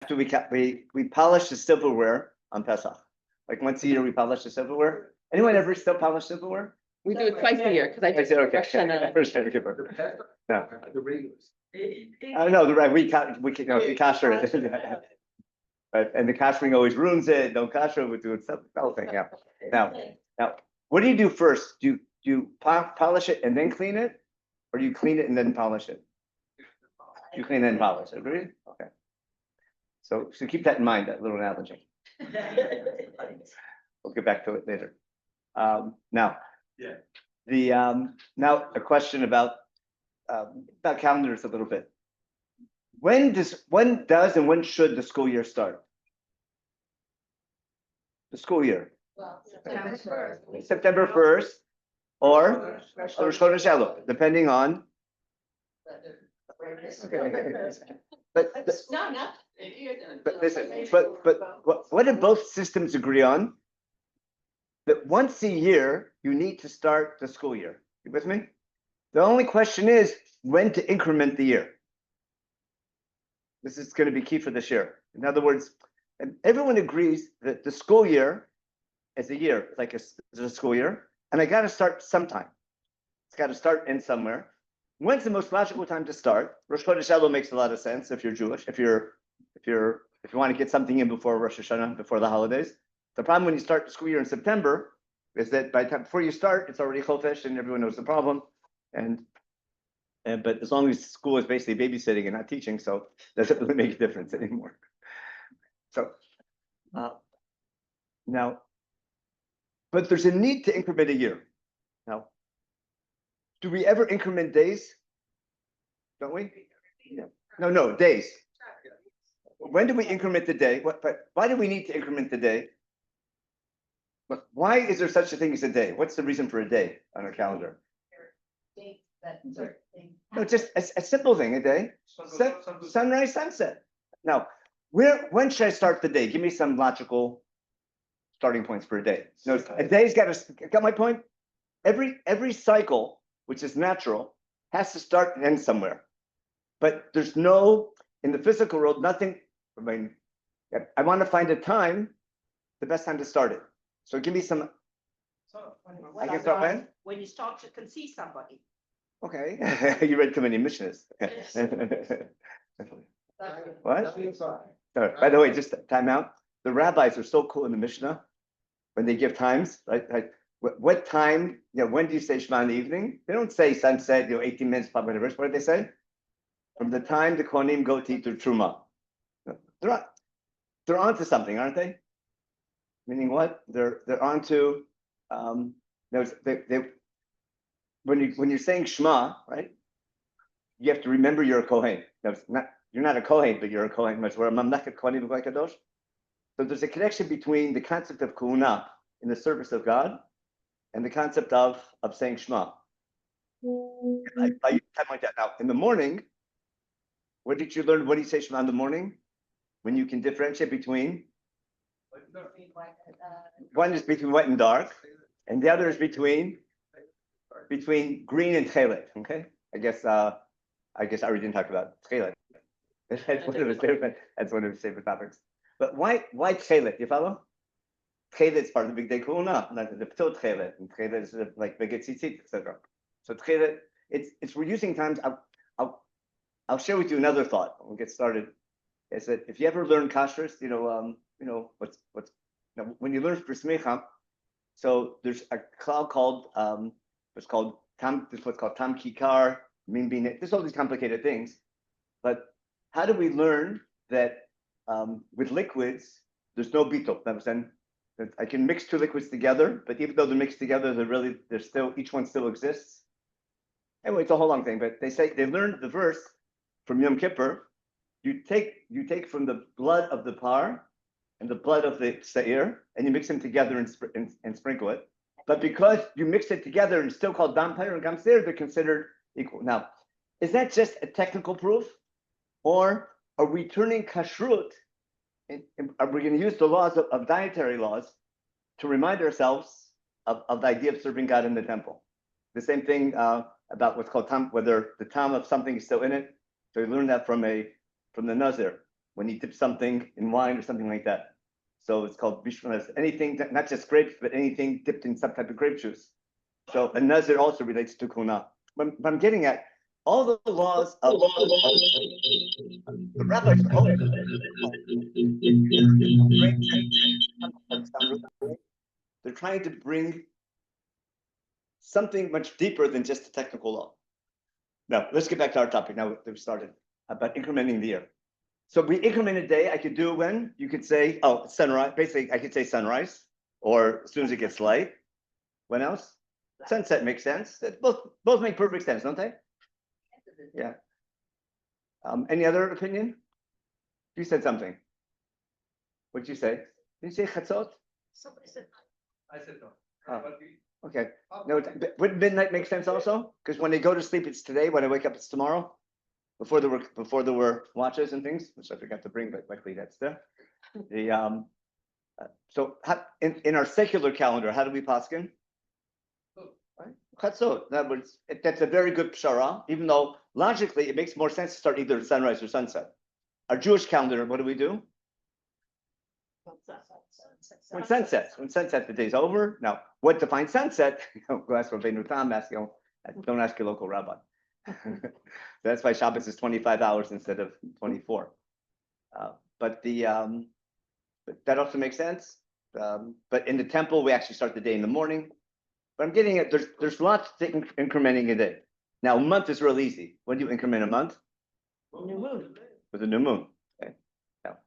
after we polish the silverware on Pesach. Like once a year, we polish the silverware. Anyone ever still polish silverware? We do it twice a year, because I just. Okay. First Yom Kippur. No. I know, the right, we kasher it. Right, and the kashering always ruins it, don't kasher, we do it, the whole thing, yeah. Now, what do you do first? Do you polish it and then clean it? Or do you clean it and then polish it? You clean and polish it, agree? Okay. So keep that in mind, that little analogy. We'll get back to it later. Now, now a question about calendars a little bit. When does and when should the school year start? The school year. Well, September 1st. September 1st or Rosh Chodesh Elul, depending on. But listen, but what do both systems agree on? That once a year, you need to start the school year. You with me? The only question is when to increment the year. This is going to be key for this year. In other words, and everyone agrees that the school year is a year, like a school year, and I got to start sometime. It's got to start in somewhere. When's the most logical time to start? Rosh Chodesh Elul makes a lot of sense if you're Jewish. If you want to get something in before Rosh Hashanah, before the holidays. The problem when you start the school year in September is that by the time before you start, it's already Chodesh and everyone knows the problem. But as long as school is basically babysitting and not teaching, so it doesn't really make a difference anymore. So now, but there's a need to increment a year. Now, do we ever increment days? Don't we? Yeah. No, days. When do we increment the day? But why do we need to increment the day? But why is there such a thing as a day? What's the reason for a day on our calendar? No, just a simple thing, a day. Sunrise, sunset. Now, when should I start the day? Give me some logical starting points for a day. No, a day's got my point? Every cycle, which is natural, has to start and end somewhere. But there's no, in the physical world, nothing, I want to find a time, the best time to start it. So give me some. I can start when? When you start to conceive somebody. Okay, you read too many Mishnahs. What? By the way, just time out. The rabbis are so cool in the Mishnah when they give times, right? Like what time, when do you say Shema in the evening? They don't say sunset, 18 minutes, whatever. What do they say? From the time the Kohanim go to eat their Truma. They're onto something, aren't they? Meaning what? They're onto, when you're saying Shema, right? You have to remember you're a Kohen. You're not a Kohen, but you're a Kohen. We're a Mamlechet Kohanim V'Goy Kadosh. So there's a connection between the concept of Kahuna in the service of God and the concept of saying Shema. I point that out. In the morning, what did you learn? What do you say Shema in the morning? When you can differentiate between one is between wet and dark, and the other is between green and tchelet. Okay, I guess I already didn't talk about tchelet. That's one of his favorite topics. But why tchelet? You follow? Tchelet is part of the big day kuna, not the ptil tchelet, and tchelet is like big tzitzit, etc. So tchelet, it's we're using times. I'll share with you another thought. We'll get started. Is that if you ever learn kashrus, what's when you learn for smicha, so there's a cloud called what's called tam kikar, min. There's all these complicated things, but how do we learn that with liquids there's no bittul? Understand? I can mix two liquids together, but even though they're mixed together, they're still each one still exists. Anyway, it's a whole long thing, but they learned the verse from Yom Kippur. You take from the blood of the par and the blood of the seir, and you mix them together and sprinkle it. But because you mix it together and still called dam pair and gam seir, they're considered equal. Now, is that just a technical proof, or are we turning kashrut? Are we going to use the laws of dietary laws to remind ourselves of the idea of serving God in the temple? The same thing about what's called tam, whether the tam of something is still in it. So we learned that from the Nazir. when you dip something in wine or something like that. So it's called bishul, anything, not just grapes, but anything dipped in some type of grape juice. So a nazir also relates to kuna. But I'm getting at all the laws of the rabbis are always they're trying to bring something much deeper than just the technical law. Now, let's get back to our topic now that we started about incrementing the year. So we increment a day. I could do when you could say, oh, sunrise. Basically, I could say sunrise or as soon as it gets light. When else? Sunset makes sense. That both make perfect sense, don't they? Yeah. Any other opinion? You said something. What'd you say? Did you say chatzot? Somebody said. I said no. Oh. Okay. No, would midnight make sense also? Because when they go to sleep, it's today. When I wake up, it's tomorrow. Before there were watches and things, which I forgot to bring, but luckily that's there. The so in our secular calendar, how do we paskin? Right? Chatzot. That's a very good pshara, even though logically it makes more sense to start either sunrise or sunset. Our Jewish calendar, what do we do? When sunset, the day's over. Now, what defines sunset? Go ask Rabbeinu Tam, don't ask your local rabbi. That's why Shabbos is 25 hours instead of 24. But that also makes sense. But in the temple, we actually start the day in the morning. But I'm getting it. There's lots to incrementing a day. Now, a month is real easy. When do you increment a month? New moon. With a new moon. Okay. Now,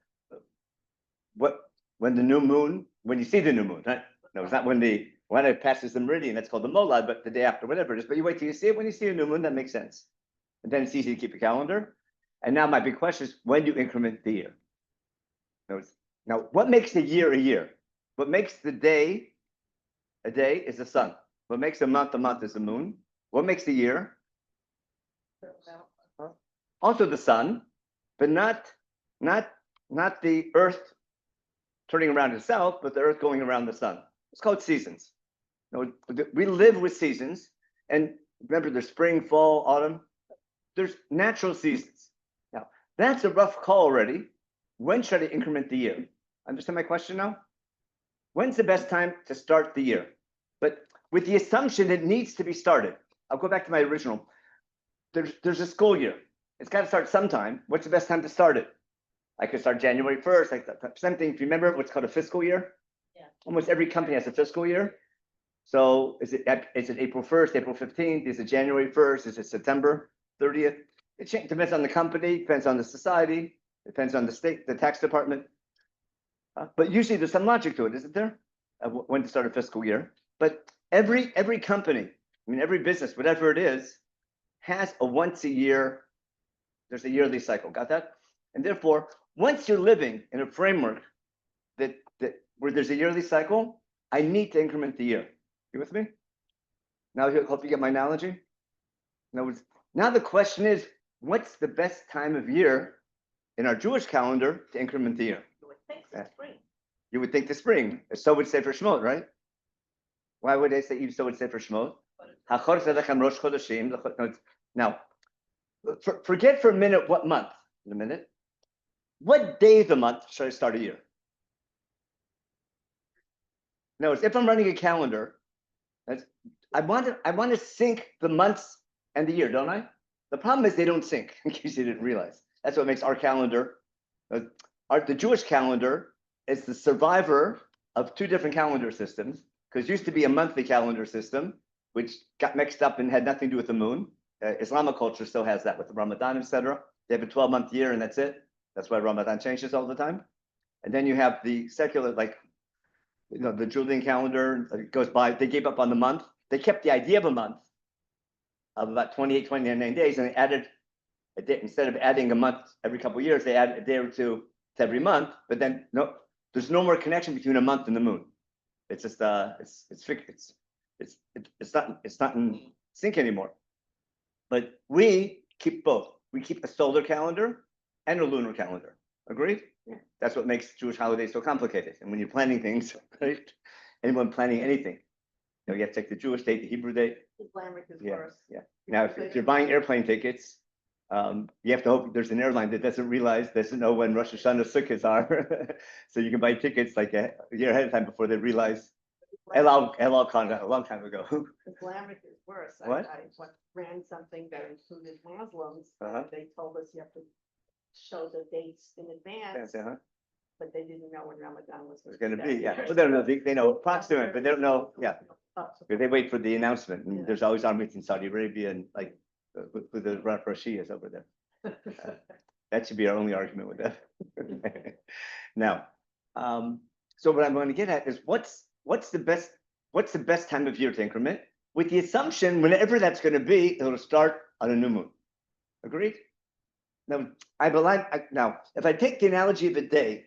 when you see the new moon, right? No, it's not when it passes the meridian, that's called the molad, but the day after, whatever it is. But you wait till you see it. When you see a new moon, that makes sense. And then it's easy to keep a calendar. And now my big question is, when do you increment the year? Now, what makes a year a year? What makes the day a day is the sun. What makes a month is the moon. What makes the year? Also the sun, but not the earth turning around itself, but the earth going around the sun. It's called seasons. We live with seasons, and remember there's spring, fall, autumn. There's natural seasons. Now, that's a rough call already. When should I increment the year? Understand my question now? When's the best time to start the year? But with the assumption it needs to be started. I'll go back to my original. There's a school year. It's got to start sometime. What's the best time to start it? I could start January 1st. Something. Do you remember what's called a fiscal year? Yeah. Almost every company has a fiscal year. So is it April 1st, April 15th? Is it January 1st? Is it September 30th? It depends on the company, depends on the society, depends on the state, the tax department. But usually there's some logic to it, isn't there? When to start a fiscal year. But every company, every business, whatever it is, has a once a year. There's a yearly cycle. Got that? And therefore, once you're living in a framework that where there's a yearly cycle, I need to increment the year. You with me? Now, I hope you get my analogy. Now the question is, what's the best time of year in our Jewish calendar to increment the year? You would think it's spring. You would think the spring. So would say for Shemot, right? Why would they say so would say for Shemot? Now, forget for a minute what month. In a minute. What day of the month should I start a year? No, if I'm running a calendar, I want to sync the months and the year, don't I? The problem is they don't sync, in case you didn't realize. That's what makes our calendar. The Jewish calendar is the survivor of two different calendar systems, because it used to be a monthly calendar system, which got mixed up and had nothing to do with the moon. Islamic culture still has that with the Ramadan, etc. They have a 12-month year and that's it. That's why Ramadan changes all the time. And then you have the secular, the Julian calendar. It goes by, they gave up on the month. They kept the idea of a month of about 28, 29 days, and they added a day. Instead of adding a month every couple of years, they added a day or two to every month. But then there's no more connection between a month and the moon. It's just it's not in sync anymore. But we keep both. We keep a solar calendar and a lunar calendar. Agreed? Yeah. That's what makes Jewish holidays so complicated. And when you're planning things, right? Anyone planning anything, you have to take the Jewish date, the Hebrew date. Islamic is Yeah, worse. yeah. Now, if you're buying airplane tickets, You have to hope there's an airline that doesn't know when Rosh Hashanah Sukkot are. So you can buy tickets like a year ahead of time before they realize El Al Khan a long time ago. The glamour is worse. What? I ran something that included Muslims. Uh-huh. They told us you have to show the dates in advance, but they didn't know when Ramadan was. It's gonna be, yeah. Well, they don't know, they know approximate, but they don't know, yeah. They wait for the announcement, and there's always armies in Saudi Arabia and like, who the Rashi is over there. That should be our only argument with that. Now, so what I'm going to get at is what's the best time of year to increment? With the assumption, whenever that's going to be, it'll start on a new moon. Agreed? Now, now, if I take the analogy of a day,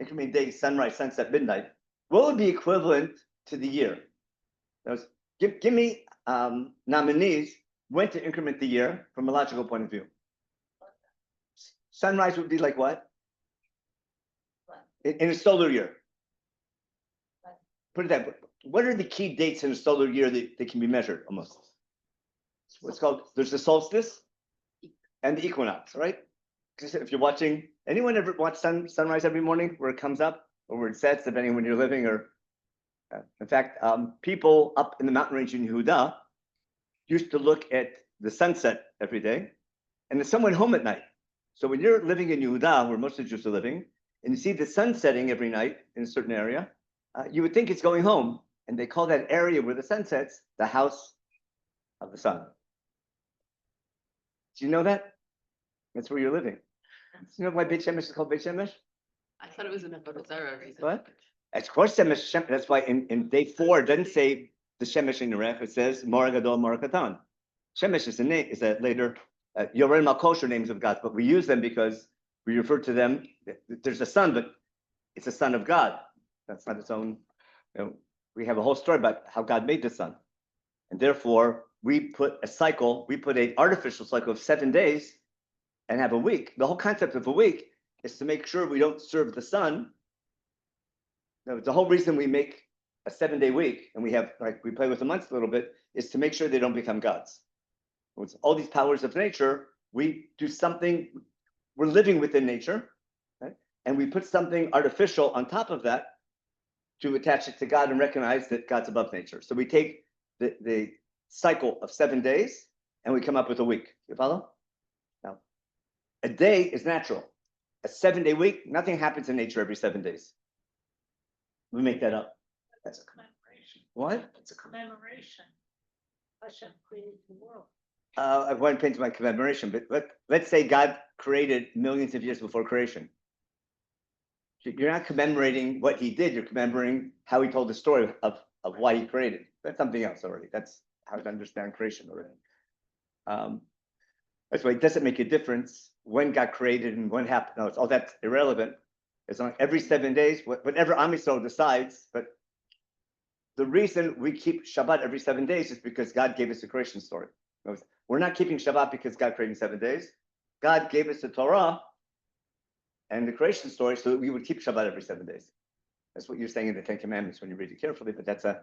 increment day, sunrise, sunset, midnight, what would be equivalent to the year? Now, give me nominees when to increment the year from a logical point of view. Sunrise would be like what? In a solar year. Put it that way. What are the key dates in a solar year that can be measured almost? What's called, there's the solstice and the equinox, right? Because if you're watching, anyone ever watch sunrise every morning where it comes up or where it sets, depending on when you're living, or in fact, people up in the mountain range in Yehuda used to look at the sunset every day, and then someone home at night. So when you're living in Yehuda, where most of the Jews are living, and you see the sun setting every night in a certain area, you would think it's going home, and they call that area where the sun sets the house of the sun. Do you know that? That's where you're living. Do you know why Beit Shemesh is called Beit Shemesh? I thought it was an Avodah Zarah reason. What? Of course, Shemesh. That's why in day 4 it doesn't say the Shemesh in the Rech. It says Mor Gadol Mor Katan. Shemesh is a name. Is a later Yoreh Malkosher names of God, but we use them because we refer to them. There's a sun, but it's a son of God. That's not its own. We have a whole story about how God made the sun, and therefore we put a cycle. We put an artificial cycle of 7 days, and have a week. The whole concept of a week is to make sure we don't serve the sun. Now, the whole reason we make a 7-day week, and we play with the months a little bit, is to make sure they don't become gods. With all these powers of nature, we do something. We're living within nature, right? And we put something artificial on top of that to attach it to God and recognize that God's above nature. So we take the cycle of 7 days and we come up with a week. You follow? Now, a day is natural. A 7-day week, nothing happens in nature every 7 days. We make that up. That's a commemoration. What? It's a commemoration. Hashem created the world. I want to paint my commemoration, but let's say God created millions of years before creation. You're not commemorating what he did, you're commemorating how he told the story of why he created. That's something else already. That's how to understand creation already. That's why it doesn't make a difference when God created and when happened. No, it's all that's irrelevant. It's on every 7 days, whatever Am Yisrael decides, but the reason we keep Shabbat every 7 days is because God gave us the creation story. We're not keeping Shabbat because God created in 7 days. God gave us the Torah and the creation story so that we would keep Shabbat every 7 days. That's what you're saying in the Ten Commandments when you read it carefully, but that's a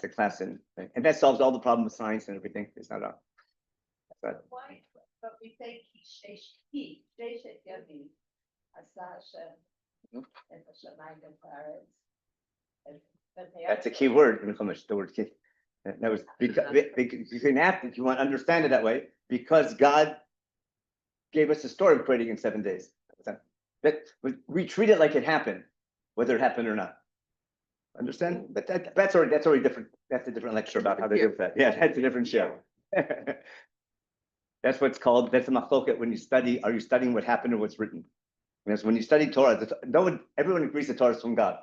class and that solves all the problem with science and everything. It's not a. Why? But we say he, Yamin, Asasha, and the Shemayim and That's a key word in Chumash, the word key. That was because you can act if you want to understand it that way, because God gave us a story of creating in 7 days. That we treat it like it happened, whether it happened or not. Understand? But that's already different. That's a different lecture about how to do that. Yeah, that's a different show. That's what's called. That's a machloket when you study. Are you studying what happened or what's written? Because when you study Torah, everyone agrees the Torah is from God.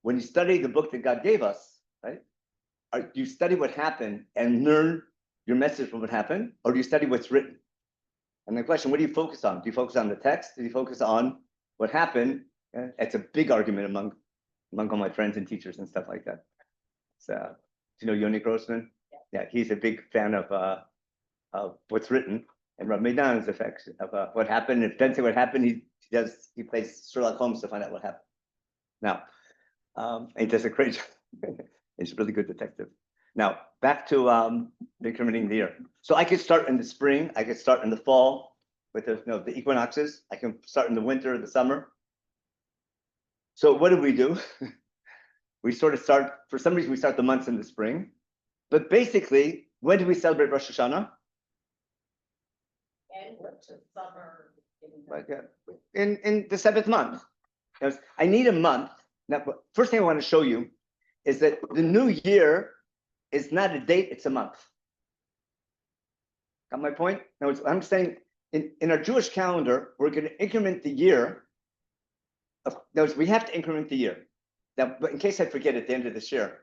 When you study the book that God gave us, right? Do you study what happened and learn your message from what happened, or do you study what's written? And the question, what do you focus on? Do you focus on the text? Do you focus on what happened? It's a big argument among all my friends and teachers and stuff like that. So, do you know Yoni Grossman? Yeah, he's a big fan of what's written, and Rav Menachem's effects of what happened. If it doesn't say what happened, he plays Sherlock Holmes to find out what happened. Now, he does a great job. He's a really good detective. Now, back to incrementing the year. So I could start in the spring, I could start in the fall with the equinoxes. I can start in the winter, the summer. So what do? We sort of start, for some reason, we start the months in the spring. But basically, when do we celebrate Rosh Hashanah? And what's the summer? In the 7th month. I need a month. Now, first thing I want to show you is that the new year is not a date, it's a month. Got my point? Now, I'm saying in our Jewish calendar, we're going to increment the year. We have to increment the year. Now, but in case I forget at the end of this year,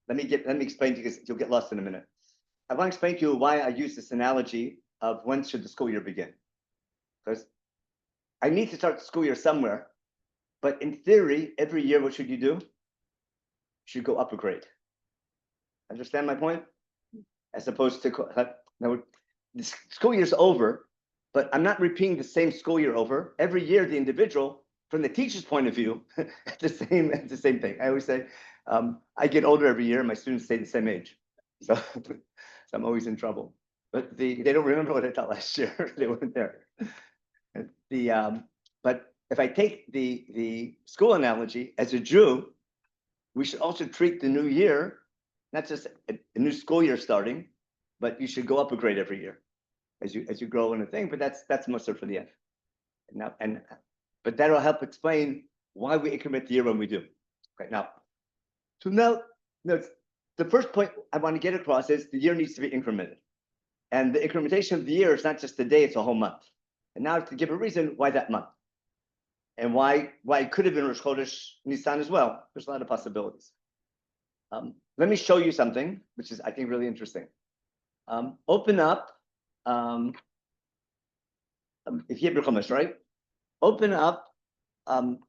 let me explain to you, because you'll get lost in a minute. I want to explain to you why I use this analogy of when should the school year begin. Because I need to start the school year somewhere, but in theory, every year, what should you do? You should go up a grade. Understand my point? As opposed to, now, the school year's over, but I'm not repeating the same school year over. Every year, the individual, from the teacher's point of view, the same thing. I always say, I get older every year, and my students stay the same age. So I'm always in trouble. But they don't remember what I taught last year. They weren't there. But if I take the school analogy, as a Jew, we should also treat the new year, not just a new school year starting, but you should go up a grade every year as you grow in a thing. But that's muster for the end. But that'll help explain why we increment the year when we do. Okay, now, the first point I want to get across is the year needs to be incremented. And the incrementation of the year is not just a day, it's a whole month. And now to give a reason why that month. And why it could have been Rosh Chodesh Nisan as well. There's a lot of possibilities. Let me show you something, which is, I think, really interesting. Open up, if you have your Chumash, right? Open up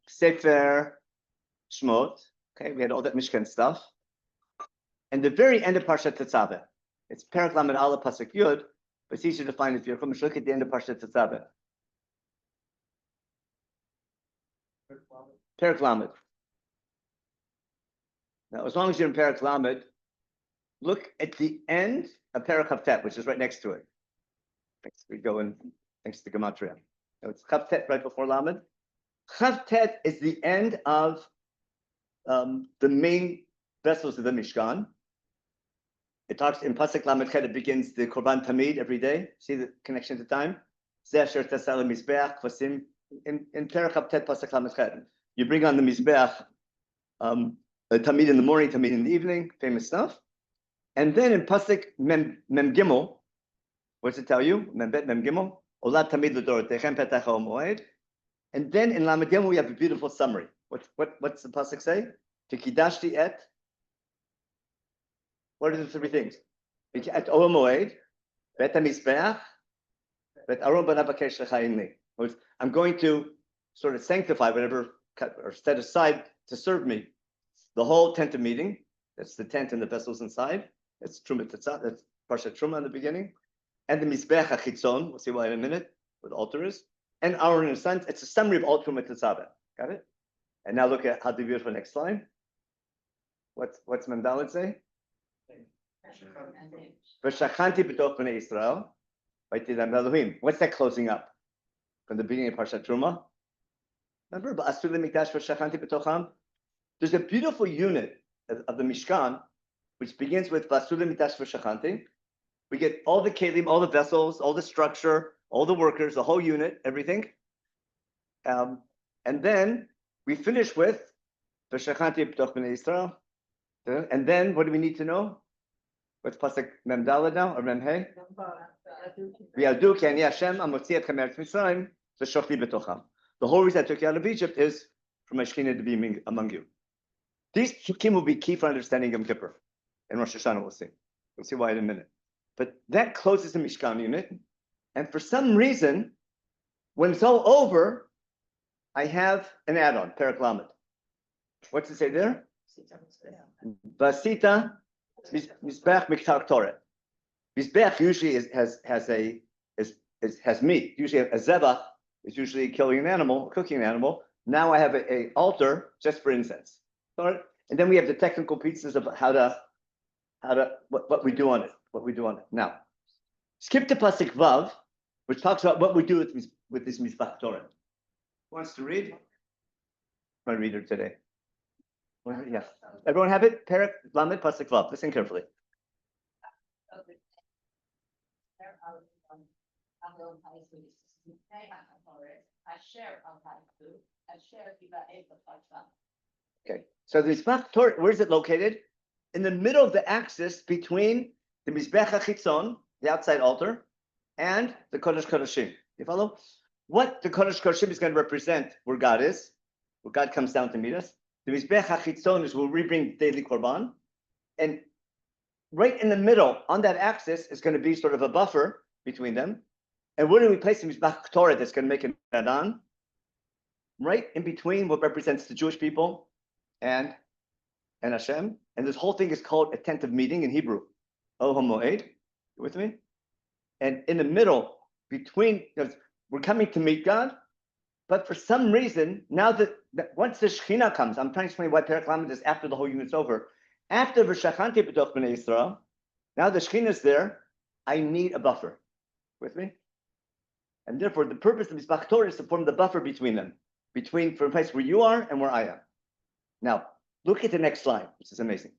Sefer Shmot. Okay, we had all that Mishkan stuff. And the very end of Parshat Tetzaveh. It's Perek Lamed Aleph Pasuk Yud, but it's easier to find if you're Chumash. Look at the end of Parshat Tetzaveh. Perek Lamed. Now, as long as you're in Perek Lamed, look at the end of Perek Chavtet, which is right next to it. We go in, thanks to Gematria. Now, it's Chavtet right before Lamed. Chavtet is the end of the main vessels of the Mishkan. It talks in Pasuk Lamed Chet, it begins the Korban Tamid every day. See the connection to time? In Perek Chavtet, Pasuk Lamed Chet. You bring on the Mizbeach, Tamid in the morning, Tamid in the evening, famous stuff. And then in Pasuk Mem Gimel, what's it tell you? Mem Bet Mem Gimel. Olat Tamid L'Dorotechem Petach HaMoed. And then in Lamed Gimel we have a beautiful summary. What's the Pasuk say? Tikidashti et. What are the three things? Et Oel Moed, Bet HaMizbeach, Bet Aron B'Nav Hakesh L'Chayin Li. I'm going to sort of sanctify whatever or set aside to serve me. The whole tent of meeting, that's the tent and the vessels inside. That's Truma Tetzah, that's Parshat Truma in the beginning. And the Mizbech HaChitzon, we'll see why in a minute, what the altar is. And Aaron and his sons, it's a summary of all Truma Tetzah. Got it? And now look at how the beautiful next line. What's Mendalit say? V'shachanti b'toch b'nei Yisrael, v'yitidam Elohim. What's that closing up? From the beginning of Parshat Truma? Remember, ba'asu le'mikdash v'shachanti b'tocham? There's a beautiful unit of the Mishkan, which begins with ba'asu le'mikdash v'shachanti. We get all the kelim, all the vessels, all the structure, all the workers, the whole unit, everything. And then we finish with v'shachanti b'toch b'nei Yisrael. And then what do we need to know? What's Pasuk Mem Daled now, or Mem Hey? V'yadu ki ani Hashem amotzi etchem me'eretz Mitzrayim v'shochli b'tocham. The whole reason I took you out of Egypt is for my Shekhinah to be among you. These psukim will be key for understanding Yom Kippur. And Rosh Hashanah we'll see. We'll see why in a minute. But that closes the Mishkan unit. And for some reason, when it's all over, I have an add-on, Perek Lamed. What's it say there? Vasita Mizbech Miktar Torah. Mizbech usually has meat. Usually a zebach is usually killing an animal, cooking an animal. Now I have a altar just for incense. All right? And then we have the technical pieces of how to what we do on it. What we do on it. Now, skip to Pasuk Vav, which talks about what we do with this Mizbach Torah. Who wants to read? My reader today. Yeah. Everyone have it? Perek Lamed Pasuk Vav. Listen carefully. Okay. So the Mizbach Torah, where is it located? In the middle of the axis between the Mizbech HaChitzon, the outside altar, and the Kodesh Kodashim. You follow? What the Kodesh Kodashim is going to represent where God is, where God comes down to meet us. The Mizbech HaChitzon is where we bring daily Korban. And right in the middle, on that axis, is going to be sort of a buffer between them. And where do we place the Mizbach Torah that's going to make an Adan? Right in between what represents the Jewish people and Hashem. And this whole thing is called a tent of meeting in Hebrew. Oh Moed. You with me? And in the middle, between, we're coming to meet God, but for some reason, now that once the Shekhinah comes, I'm trying to explain why Perek Lamed is after the whole unit's over. After V'shachanti b'toch b'nei Yisrael, now the Shekhinah is there, I need a buffer. With me? And therefore, the purpose of Mizbach Torah is to form the buffer between them, from the place where you are and where I am. Now, look at the next slide, which is amazing.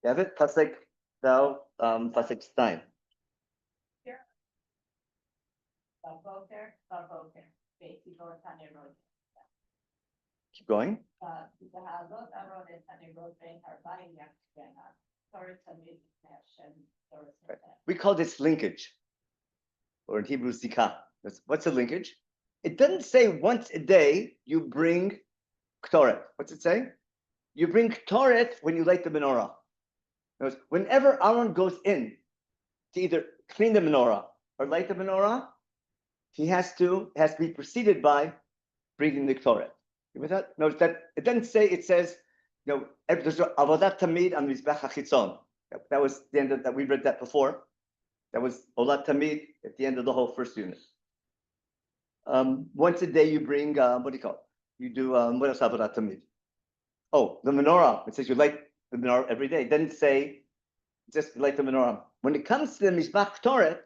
You have it? Pasuk Stein. Keep going. We call this linkage, or in Hebrew, zikah. What's a linkage? It doesn't say once a day you bring Ktoret. What's it say? You bring Ktoret when you light the menorah. Whenever Aaron goes in to either clean the menorah or light the menorah, he has to be preceded by bringing the Ktoret. You with that? Notice that it doesn't say, it says, there's Avodat Tamid on Mizbech HaChitzon. That was the end of that. We read that before. That was Olat Tamid at the end of the whole first unit. Once a day you bring, what do you call it? You do, what else Avodat Tamid? Oh, the menorah. It says you light the menorah every day. It doesn't say just light the menorah. When it comes to the Mizbach Torah,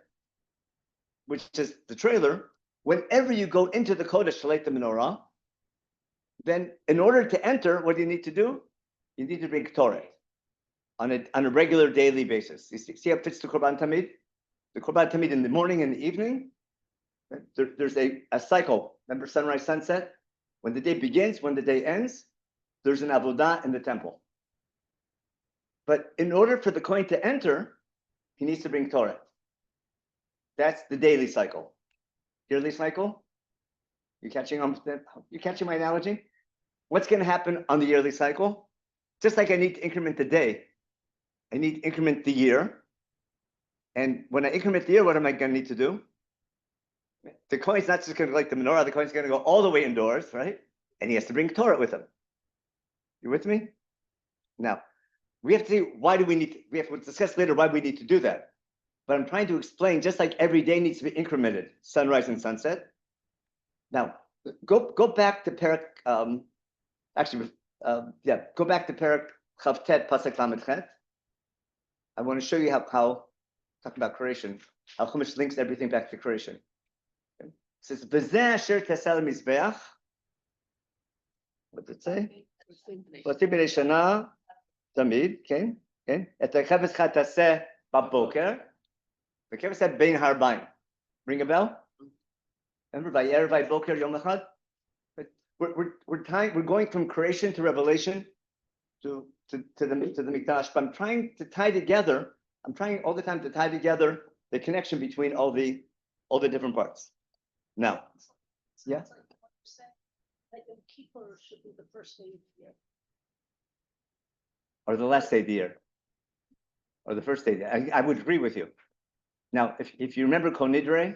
which is the trailer, whenever you go into the Kodesh to light the menorah, then in order to enter, what do you need to do? You need to bring Torah on a regular daily basis. You see how it fits the Korban Tamid? The Korban Tamid in the morning and the evening, there's a cycle. Remember sunrise, sunset? When the day begins, when the day ends, there's an avodah in the temple. But in order for the Kohen to enter, he needs to bring Torah. That's the daily cycle. Yearly cycle? You catching my analogy? What's going to happen on the yearly cycle? Just like I need to increment the day, I need to increment the year. And when I increment the year, what am I going to need to do? The Kohen's not just going to light the menorah, the Kohen's going to go all the way indoors, right? And he has to bring Torah with him. You with me? Now, we have to see we have to discuss later why we need to do that. But I'm trying to explain, just like every day needs to be incremented, sunrise and sunset. Now, go back to Perek, go back to Perek Chavtet Pasuk Lamed Chet. I want to show you how talking about creation, how Chumash links everything back to creation. Okay. It says, V'zeh asher tesel mizbeach. What did it say? V'ti b'nei shana tamid, okay? Et ha'cheves chat taseh b'boker. The Kevin said Bein Harbaim. Ring a bell? Remember Vayer Boker Yom Echad? But we're going from creation to revelation to the Mikdash. But I'm trying to tie together. I'm trying all the time to tie together the connection between all the different parts. Now, yeah. Like the keeper should be the first day of the year. Or the last day of the year. Or the first day. I would agree with you. Now, if you remember Kol Nidre,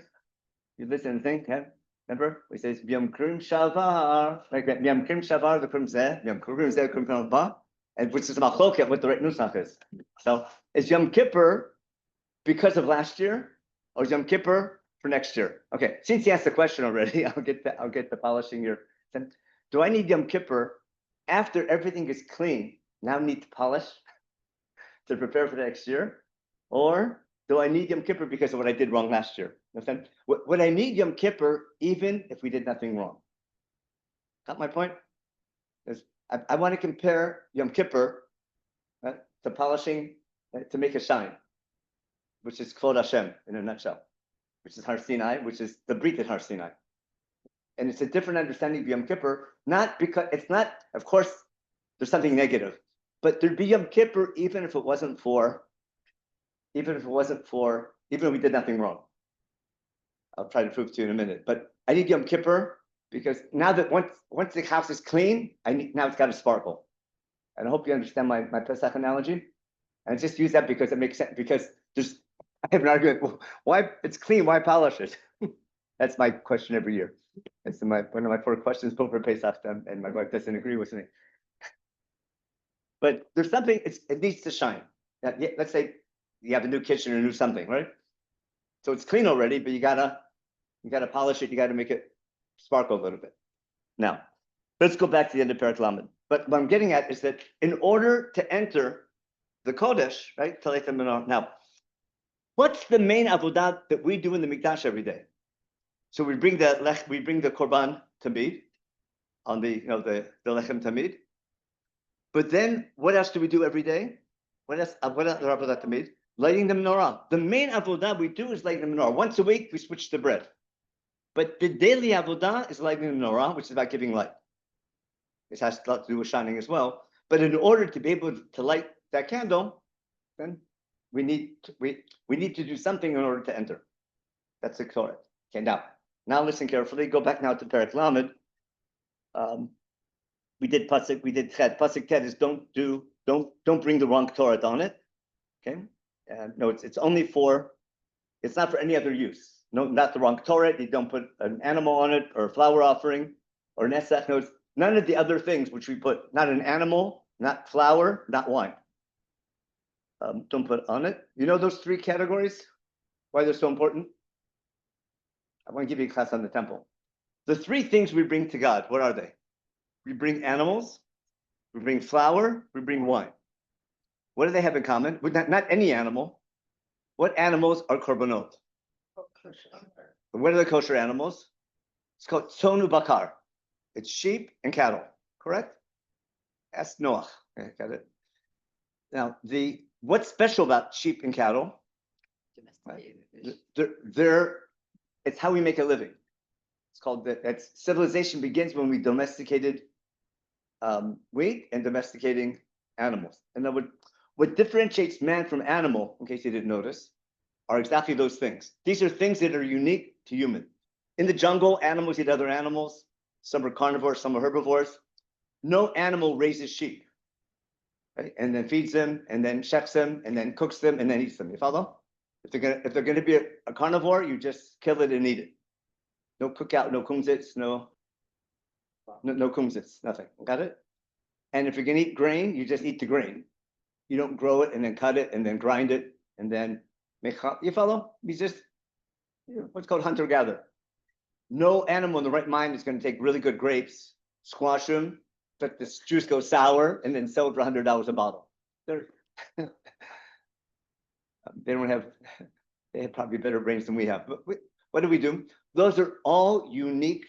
you listen and think, yeah? Remember? It says, Yom Krim Shavar, like that, Yom Krim Shavar, the Krim Zeh, Yom Krim Zeh, Krim Ba, and which is Machloket, what the right nusach is. So, is Yom Kippur because of last year, or is Yom Kippur for next year? Okay, since you asked the question already, I'll get the polishing your. Do I need Yom Kippur after everything is clean now need to polish to prepare for the next year? Or do I need Yom Kippur because of what I did wrong last year? Understand? Would I need Yom Kippur even if we did nothing wrong? Got my point? I want to compare Yom Kippur to polishing to make a shine, which is Kvod Hashem in a nutshell, which is Har Sinai, which is the Brit at Har Sinai. And it's a different understanding of Yom Kippur, not because it's not, of course, there's something negative, but there'd be Yom Kippur even if we did nothing wrong. I'll try to prove to you in a minute, but I need Yom Kippur because now that once the house is clean, now it's got to sparkle. And I hope you understand my Pesach analogy. And just use that because it makes sense, because I have an argument, well, why it's clean, why polish it? That's my question every year. It's one of my 4 questions before Pesach, and my wife doesn't agree with me. But there's something, it needs to shine. Now, let's say you have a new kitchen or a new something, right? So it's clean already, but you gotta polish it, you gotta make it sparkle a little bit. Now, let's go back to the end of Perek Lamed. But what I'm getting at is that in order to enter the Kodesh, right? Now, what's the main avodah that we do in the Mikdash every day? So we bring the korban tamid on the lechem tamid. But then what else do we do every day? What else avodah tamid? Lighting the menorah. The main avodah we do is lighting the menorah. Once a week we switch the bread. But the daily avodah is lighting the menorah, which is about giving light. It has a lot to do with shining as well. But in order to be able to light that candle, then we need to do something in order to enter. That's the Torah. Okay, now listen carefully. Go back now to Perek Lamed. We did pasuk. We did chet. Pasuk chet is don't bring the wrong Torah on it. Okay. No, it's only for. It's not for any other use. No, not the wrong Torah. You don't put an animal on it or a flower offering or an esach. No, none of the other things which we put. Not an animal, not flour, not wine. Don't put on it. You know those 3 categories? Why they're so important? I want to give you a class on the temple. The 3 things we bring to God, what are they? We bring animals, we bring flour, we bring wine. What do they have in common? Not any animal. What animals are korbanot? What are the kosher animals? It's called tzonu bakar. It's sheep and cattle, correct? Ask Noach. Okay, got it. Now, what's special about sheep and cattle? It's how we make a living. It's called that civilization begins when we domesticated wheat and domesticating animals. And then what differentiates man from animal, in case you didn't notice, are exactly those things. These are things that are unique to human. In the jungle, animals eat other animals. Some are carnivores, some are herbivores. No animal raises sheep, right? And then feeds them, and then chefs them, and then cooks them, and then eats them. You follow? If they're gonna be a carnivore, you just kill it and eat it. No cookout, no kumsitz, no kumsitz, nothing. Got it? And if you're gonna eat grain, you just eat the grain. You don't grow it and then cut it and then grind it and then make. You follow? We just what's called hunter-gatherer. No animal in the right mind is going to take really good grapes, squash them, let the juice go sour, and then sell it for $100 a bottle. They have probably better brains than we have. But what do? Those are all unique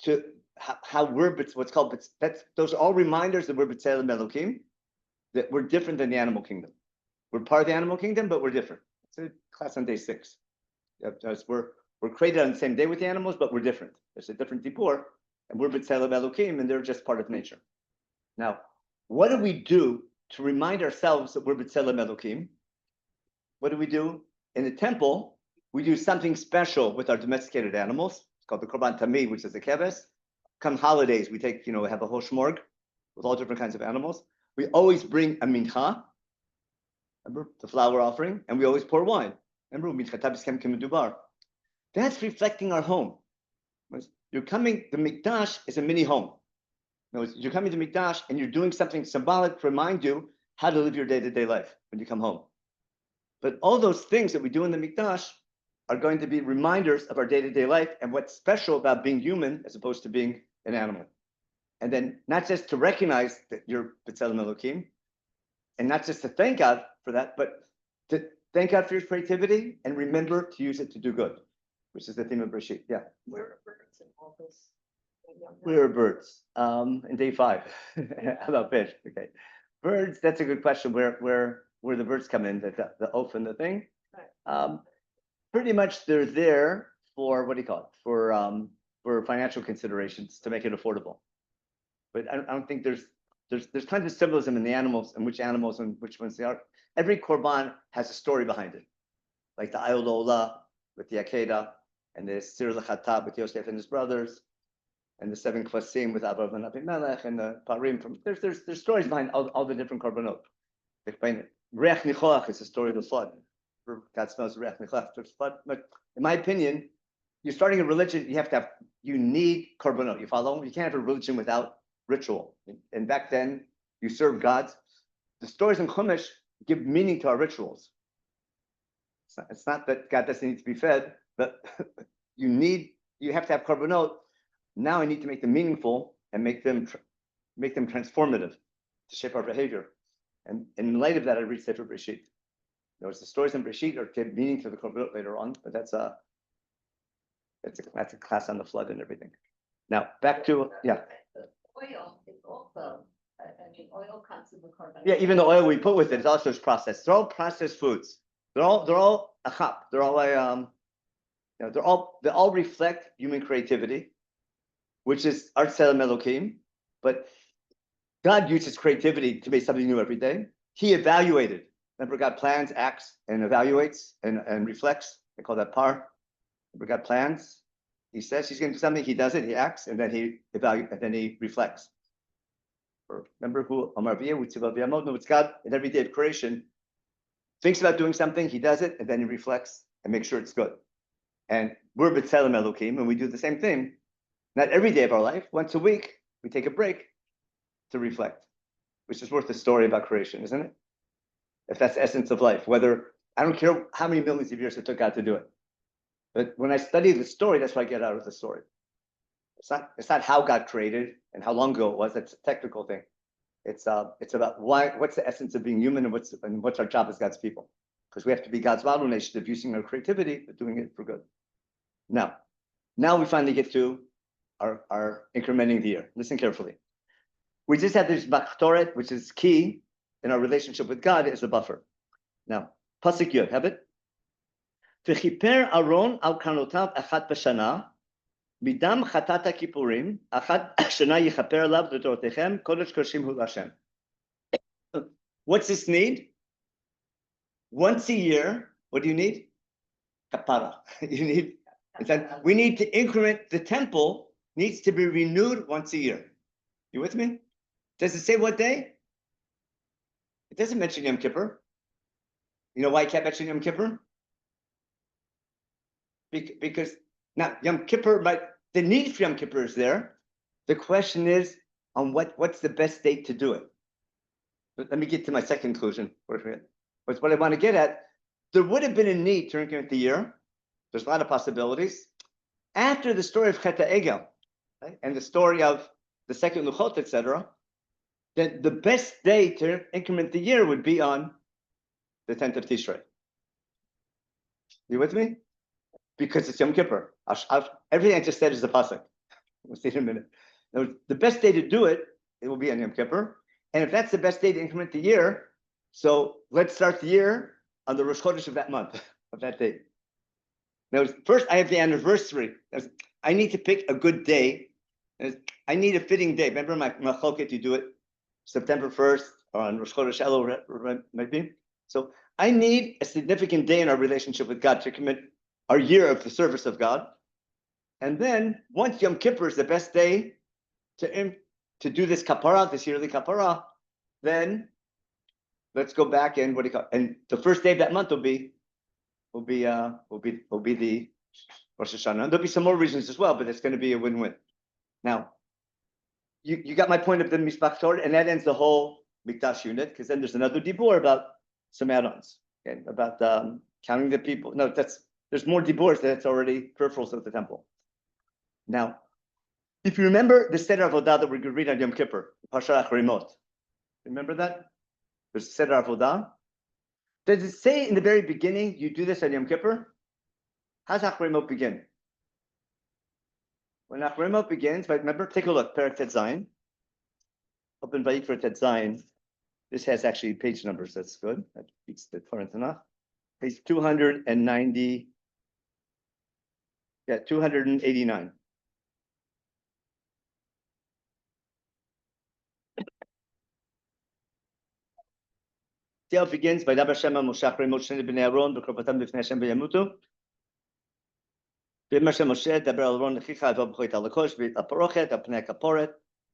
to how we're what's called. Those are all reminders that we're B'Tselem Elokim, that we're different than the animal kingdom. We're part of the animal kingdom, but we're different. It's a class on day 6. We're created on the same day with the animals, but we're different. There's a different dipur, and we're B'Tselem Elokim, and they're just part of nature. Now, what do we do to remind ourselves that we're B'Tselem Elokim? What do we do? In the temple, we do something special with our domesticated animals. It's called the Korban Tamid, which is the keves. Come holidays, we take, have a whole shmorg with all different kinds of animals. We always bring a mincha, remember, the flour offering, and we always pour wine. Remember, that's reflecting our home. You're coming, the Mikdash is a mini home. You're coming to Mikdash and you're doing something symbolic to remind you how to live your day-to-day life when you come home. But all those things that we do in the Mikdash are going to be reminders of our day-to-day life and what's special about being human as opposed to being an animal. And then not just to recognize that you're B'Tselem Elokim, and not just to thank God for that, but to thank God for your creativity and remember to use it to do good, which is the theme of Bereshit. Yeah. Where are birds in all this? Where are birds? In day 5. How about fish? Okay. Birds, that's a good question. Where the birds come in, the oaf and the thing. Pretty much they're there for, what do you call it? For financial considerations to make it affordable. But I don't think there's tons of symbolism in the animals and which animals and which ones they are. Every korban has a story behind it. Like the Ayol Ola with the Akedah, and the Sir L'Chatab with Yosef and his brothers, and the 7 Kvasim with Avraham and Abimelech, and the Parim from there's stories behind all the different korbanot. They explain it. Reach Nichoach is the story of the flood. God smells Reach Nichoach. But in my opinion, you're starting a religion, you need korbanot. You follow? You can't have a religion without ritual. And back then, you serve gods. The stories in Chumash give meaning to our rituals. It's not that God doesn't need to be fed, but you have to have korbanot. Now I need to make them meaningful and make them transformative to shape our behavior. And in light of that, I read Sefer Bereshit. The stories in Bereshit are give meaning to the korbanot later on, but that's a class on the flood and everything. Now back to Oil is also, oil comes in the carbon. Yeah, even the oil we put with it is also processed. They're all processed foods. They're all a chap. They're all they all reflect human creativity, which is Art Tselem Elokim. But God uses creativity to make something new every day. He evaluated. Remember, God plans, acts, and evaluates and reflects. They call that par. Remember, God plans. He says he's going to do something. He does it. He acts, and then he evaluates, and then he reflects. Remember who Amar V'yamod? No, it's God in every day of creation thinks about doing something. He does it, and then he reflects and makes sure it's good. And we're B'Tselem Elokim, and we do the same thing. Not every day of our life. Once a week, we take a break to reflect, which is worth a story about creation, isn't it? If that's the essence of life, whether I don't care how many millions of years it took God to do it. But when I study the story, that's what I get out of the story. It's not how God created and how long ago it was. That's a technical thing. It's about what's the essence of being human and what's our job as God's people. Because we have to be God's model nation of using our creativity, but doing it for good. Now we finally get to our incrementing the year. Listen carefully. We just had this Bachtoret, which is key in our relationship with God, is a buffer. Now, Pasuk Yod, have it? V'chiper Aaron al karnotav achat b'shana, midam chatat kippurim, achat shana yichaper alav l'torotechem, kodesh koshim hu l'Hashem. What's this need? Once a year, what do you need? Kapara. We need to increment, the temple needs to be renewed once a year. You with me? Does it say what day? It doesn't mention Yom Kippur. You know why I can't mention Yom Kippur? Because now Yom Kippur, the need for Yom Kippur is there. The question is on what's the best date to do it. But let me get to my second conclusion. What I want to get at, there would have been a need to increment the year. There's a lot of possibilities. After the story of Chet HaEgel, right, and the story of the second Luchot, etc., then the best day to increment the year would be on the 10th of Tishrei. You with me? Because it's Yom Kippur. Everything I just said is the pasuk. We'll see in a minute. Now, the best day to do it will be on Yom Kippur. And if that's the best day to increment the year, so let's start the year on the Rosh Chodesh of that month, of that date. Now, first I have the anniversary. I need to pick a good day. I need a fitting day. Remember my Choket, you do it September 1st or on Rosh Chodesh Elul, maybe. So I need a significant day in our relationship with God to commit our year of the service of God. And then once Yom Kippur is the best day to do this kapara, this yearly kapara, then let's go back and and the first day of that month will be the Rosh Hashanah. And there'll be some more reasons as well, but it's going to be a win-win. Now, you got my point of the Mishpach Torah, and that ends the whole Mikdash unit, because then there's another dibur about some add-ons, okay, about counting the people. No, there's more diburs that's already peripherals of the temple. Now, If you remember the Seder Avodah that we're going to read on Yom Kippur, Parshat Achrimot, remember that? There's Seder Avodah. Does it say in the very beginning, you do this on Yom Kippur? How's Achrimot begin? When Achrimot begins, but remember, take a look, Perek Tet Zayin. Open Vayikra Tet Zayin. This has actually page numbers, that's good. That beats the Torah Tanakh. Page 290, 289. See how it begins by Dabar Shema Moshe Achrimot Shnei Bnei Aaron B'Krovatam B'Fnei Hashem B'Yamutu. V'Yem Hashem Moshe Dabar Al Aaron Lechicha Avav B'Choit Al Lakosh V'Al Parochet Al Pnei Kaporet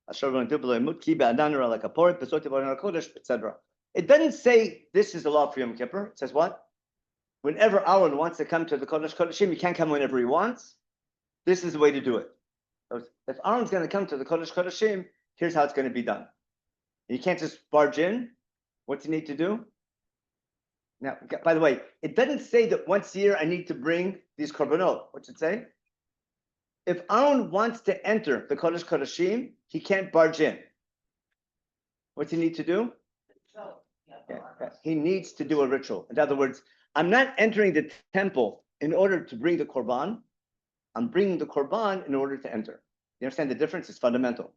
Asher V'Ntu B'Lo Yamut Ki B'Adan Al Kaporet B'Sot Yavon Al Kodesh, etc. It doesn't say this is the law for Yom Kippur. It says what? Whenever Aaron wants to come to the Kodesh Kodeshim, he can't come whenever he wants. This is the way to do it. So if Aaron's going to come to the Kodesh Kodeshim, here's how it's going to be done. You can't just barge in. What do you need to do? Now, by the way, it doesn't say that once a year I need to bring these korbanot. What's it say? If Aaron wants to enter the Kodesh Kodeshim, he can't barge in. What's he need to do? He needs to do a ritual. In other words, I'm not entering the temple in order to bring the korban. I'm bringing the korban in order to enter. You understand the difference? It's fundamental.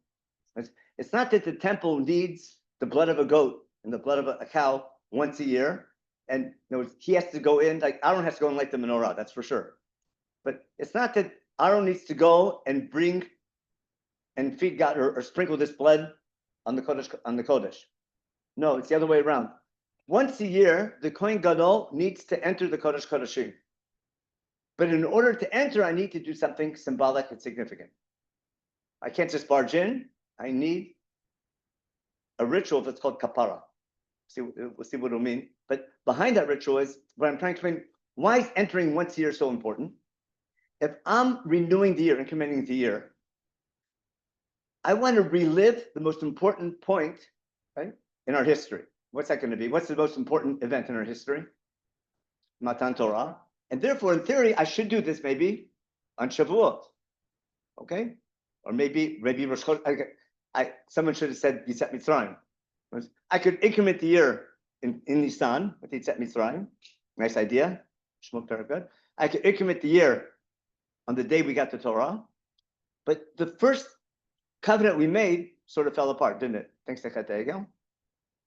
It's not that the temple needs the blood of a goat and the blood of a cow once a year, and he has to go in, like Aaron has to go and light the menorah, that's for sure. But it's not that Aaron needs to go and bring and feed God or sprinkle this blood on the Kodesh. No, it's the other way around. Once a year, the Kohen Gadol needs to enter the Kodesh Kodeshim. But in order to enter, I need to do something symbolic and significant. I can't just barge in. I need a ritual that's called kapara. We'll see what it'll mean. But behind that ritual is what I'm trying to explain. Why is entering once a year so important? If I'm renewing the year, incrementing the year, I want to relive the most important point, right, in our history. What's that going to be? What's the most important event in our history? Matan Torah. And therefore, in theory, I should do this maybe on Shavuot. Okay? Or maybe Rosh Chodesh. Someone should have said Yitzhak Mitzrayim. I could increment the year in Nisan with Yitzhak Mitzrayim. Nice idea. Shmuk very good. I could increment the year on the day we got the Torah. But the first covenant we made sort of fell apart, didn't it? Thanks to Chet Egel.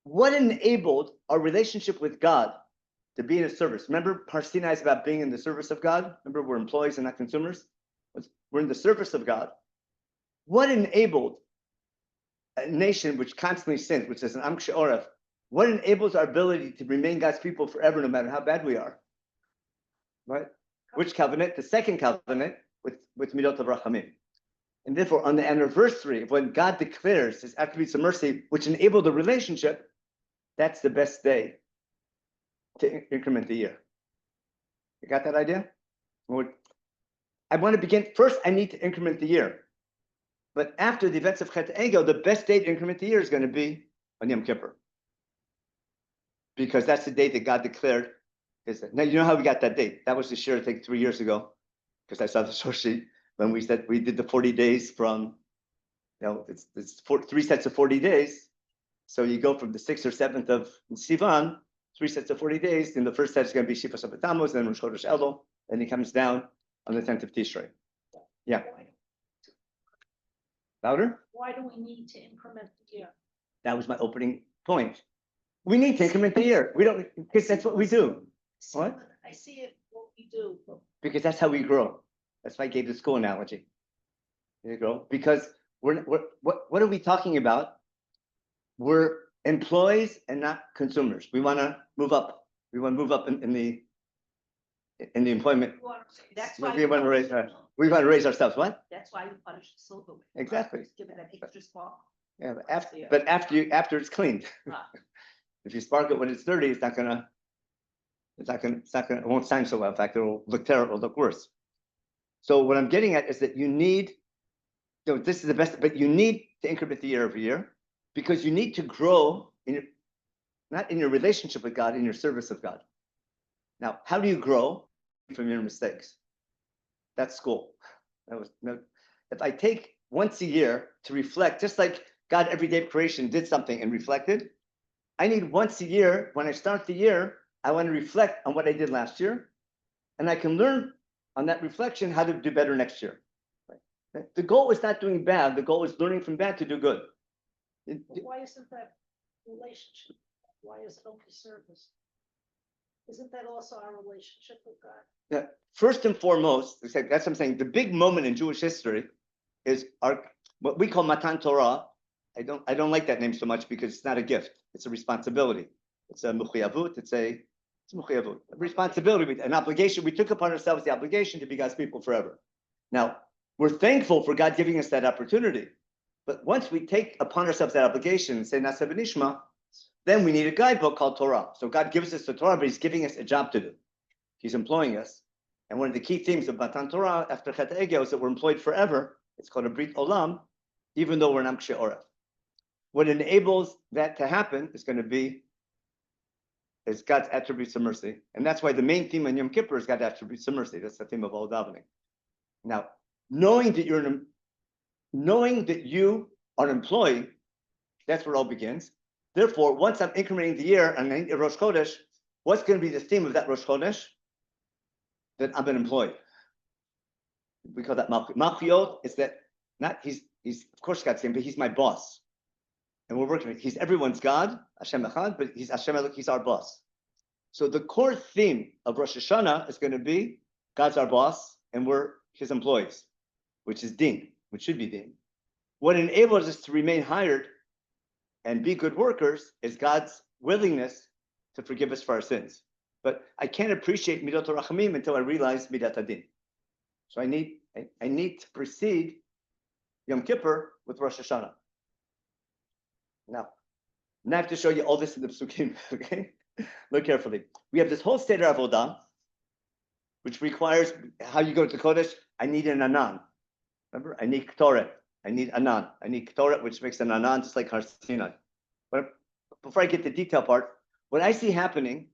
What enabled our relationship with God to be in a service? Remember, Parsina is about being in the service of God. Remember, we're employees and not consumers. We're in the service of God. What enabled a nation which constantly sins, which is an Am She'oref, what enables our ability to remain God's people forever, no matter how bad we are? Right? Which covenant? The second covenant with Midot of Rachamim. And therefore, on the anniversary of when God declares his attributes of mercy, which enable the relationship, that's the best day to increment the year. You got that idea? I want to begin, first I need to increment the year. But after the events of Chet Egel, the best day to increment the year is going to be on Yom Kippur. Because that's the date that God declared. Now, you know how we got that date? That was this year, I think 3 years ago, because I saw the source sheet when we said we did the 40 days from, it's 3 sets of 40 days. So you go from the 6th or 7th of Sivan, 3 sets of 40 days. Then the first set is going to be Shifas of Tammuz, then Rosh Chodesh Elul, and he comes down on the 10th of Tishrei. Yeah. Louder? Why do we need to increment the year? That was my opening point. We need to increment the year. We don't, because that's what we do. What? I see it, what we do. Because that's how we grow. That's why I gave the school analogy. You grow because what are we talking about? We're employees and not consumers. We want to move up. We want to move up in the employment. That's why we want to raise ourselves. What? That's why you punish the silver. Exactly. Just give it an extra spark. Yeah, but after it's cleaned. If you spark it when it's dirty, it won't shine so well. In fact, it'll look terrible, it'll look worse. So what I'm getting at is that you need, this is the best, but you need to increment the year every year because you need to grow not in your relationship with God, in your service of God. Now, how do you grow from your mistakes? That's school. If I take once a year to reflect, just like God every day of creation did something and reflected. I need once a year, when I start the year, I want to reflect on what I did last year, and I can learn on that reflection how to do better next year. Right? The goal is not doing bad. The goal is learning from bad to do good. Why isn't that relationship? Why is it only service? Isn't that also our relationship with God? Yeah. First and foremost, that's what I'm saying. The big moment in Jewish history is what we call Matan Torah. I don't like that name so much because it's not a gift. It's a responsibility. It's a muchiyavut. It's a muchiyavut, a responsibility, an obligation. We took upon ourselves the obligation to be God's people forever. Now, we're thankful for God giving us that opportunity. But once we take upon ourselves that obligation and say Nasa B'nishma, then we need a guidebook called Torah. So God gives us the Torah, but he's giving us a job to do. He's employing us. And one of the key themes of Matan Torah after Chet Egel is that we're employed forever. It's called a Brit Olam, even though we're an Am Kshei Oref. What enables that to happen is God's attributes of mercy. And that's why the main theme in Yom Kippur is God's attributes of mercy. That's the theme of all davening. Now, knowing that you are an employee, that's where it all begins. Therefore, once I'm incrementing the year and I need a Rosh Chodesh, what's going to be the theme of that Rosh Chodesh? That I'm an employee. We call that Malchiot. Is that not he's of course God's name, but he's my boss. And we're working. He's everyone's God, Hashem Echad, but he's Hashem Elok, he's our boss. So the core theme of Rosh Hashanah is going to be God's our boss and we're his employees, which is Din, which should be Din. What enables us to remain hired and be good workers is God's willingness to forgive us for our sins. But I can't appreciate Midot Rachamim until I realize Midat Adin. So I need to precede Yom Kippur with Rosh Hashanah. Now I have to show you all this in the Psukim, okay? Look carefully. We have this whole Seder Avodah, which requires how you go to Kodesh. I need an Anan. Remember, I need Ktoret. I need Anan. I need Ktoret, which makes an Anan just like Har Sinai. But before I get to the detail part, what I see happening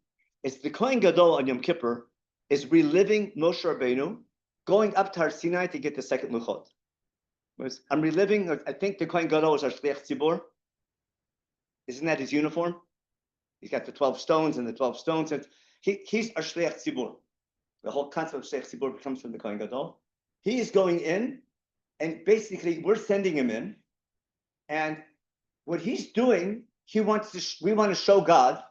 is the Kohen Gadol on Yom Kippur is reliving Moshe Rabbeinu going up to Har Sinai to get the second Luchot. I'm reliving, I think the Kohen Gadol is our Shliach Tzibur. Isn't that his uniform? He's got the 12 stones and the 12 stones. And he's our Shliach Tzibur. The whole concept of Shliach Tzibur comes from the Kohen Gadol. He is going in, and basically we're sending him in. And what he's doing, we want to show God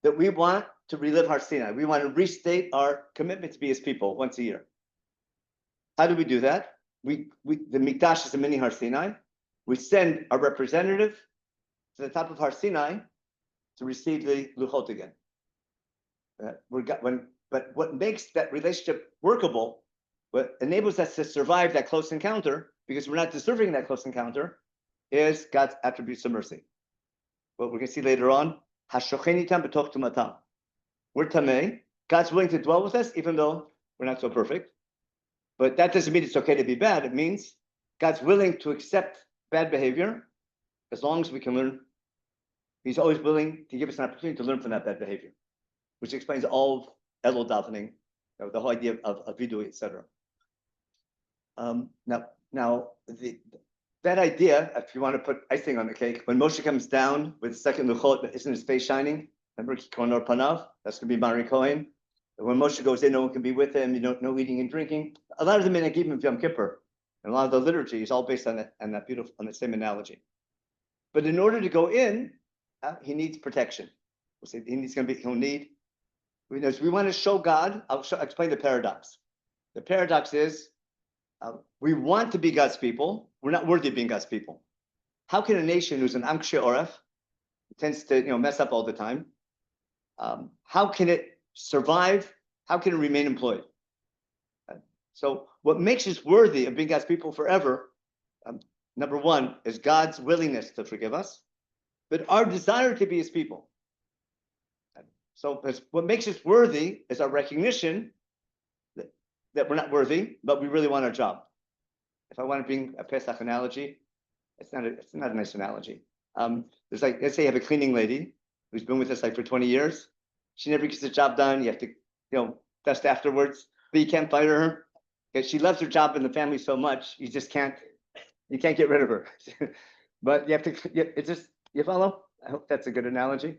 that we want to relive Har Sinai. We want to restate our commitment to be his people once a year. How do we do that? The Mikdash is a mini Har Sinai. We send our representative to the top of Har Sinai to receive the Luchot again. But what makes that relationship workable, what enables us to survive that close encounter, because we're not deserving that close encounter, is God's attributes of mercy. What we're going to see later on, Hashochenitam b'toch tumatam. We're tamei. God's willing to dwell with us, even though we're not so perfect. But that doesn't mean it's okay to be bad. It means God's willing to accept bad behavior as long as we can learn. He's always willing to give us an opportunity to learn from that bad behavior, which explains all of Elul davening, the whole idea of vodui, etc. That idea, if you want to put icing on the cake, when Moshe comes down with the second Luchot, isn't his face shining? Remember, Konor Panav, that's going to be Mari Kohen. When Moshe goes in, no one can be with him, no eating and drinking. A lot of the Menagim of Yom Kippur, and a lot of the liturgy is all based on the same analogy. But in order to go in, he needs protection. He'll need, we want to show God, I'll explain the paradox. The paradox is, we want to be God's people, we're not worthy of being God's people. How can a nation who's an Am Kshei Oref, tends to mess up all the time, how can it survive? How can it remain employed? So what makes us worthy of being God's people forever, number one, is God's willingness to forgive us, but our desire to be his people. So what makes us worthy is our recognition that we're not worthy, but we really want our job. If I want to bring a Pesach analogy, it's not a nice analogy. There's like, let's say you have a cleaning lady who's been with us like for 20 years. She never gets the job done. You have to, dust afterwards, but you can't fire her because she loves her job and the family so much. You just can't You can't get rid of her. But you have to, it's just, you follow? I hope that's a good analogy.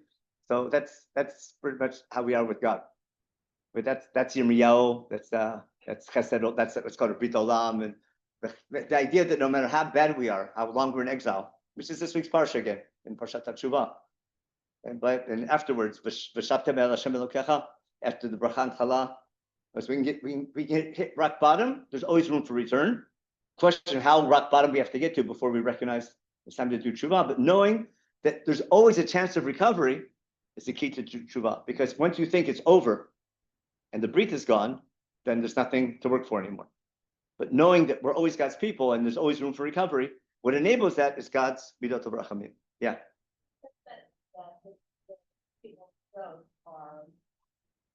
So that's pretty much how we are with God. But that's Yirmiyahu, that's Chesed, that's what's called a Brit Olam, and the idea that no matter how bad we are, how long we're in exile, which is this week's parsha again in Parshat Teshuvah, and afterwards, V'shavtem el Hashem Elokecha, after the bracha and chala, as we can hit rock bottom. There's always room for return. Question how rock bottom we have to get to before we recognize it's time to do tshuva. But knowing that there's always a chance of recovery is the key to tshuva, because once you think it's over and the breath is gone, then there's nothing to work for anymore. But knowing that we're always God's people and there's always room for recovery, what enables that is God's midot of rachamim. Yeah.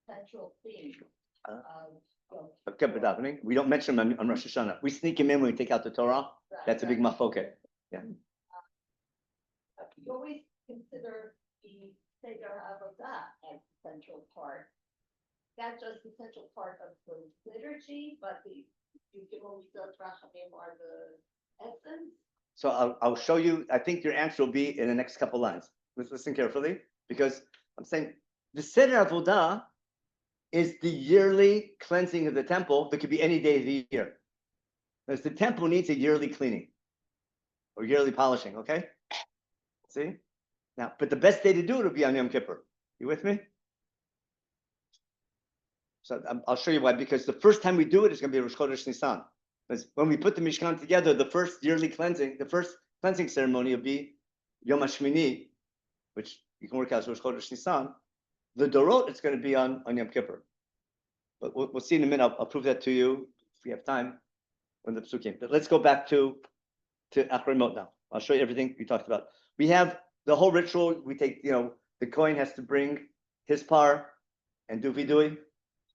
Central theme We don't mention them on Rosh Hashanah. We sneak him in when we take out the Torah. That's a big machloket. Yeah. You always consider the Seder Avodah as the central part. That's just the central part of the liturgy, but the Rachamim are the essence. So I'll show you. I think your answer will be in the next couple lines. Let's listen carefully, because I'm saying the Seder Avodah is the yearly cleansing of the temple that could be any day of the year. Because the temple needs a yearly cleaning or yearly polishing, okay? See? Now, but the best day to do it would be on Yom Kippur. You with me? So I'll show you why, because the first time we do it is going to be Rosh Chodesh Nisan. Because when we put the Mishkan together, the first yearly cleansing, the first cleansing ceremony will be Yom HaShmini, which you can work out as Rosh Chodesh Nisan. The Dorot, it's going to be on Yom Kippur. But we'll see in a minute. I'll prove that to you if we have time when the psukim. But let's go back to Achrimot now. I'll show you everything we talked about. We have the whole ritual. We take, the Kohen has to bring his par and do vidui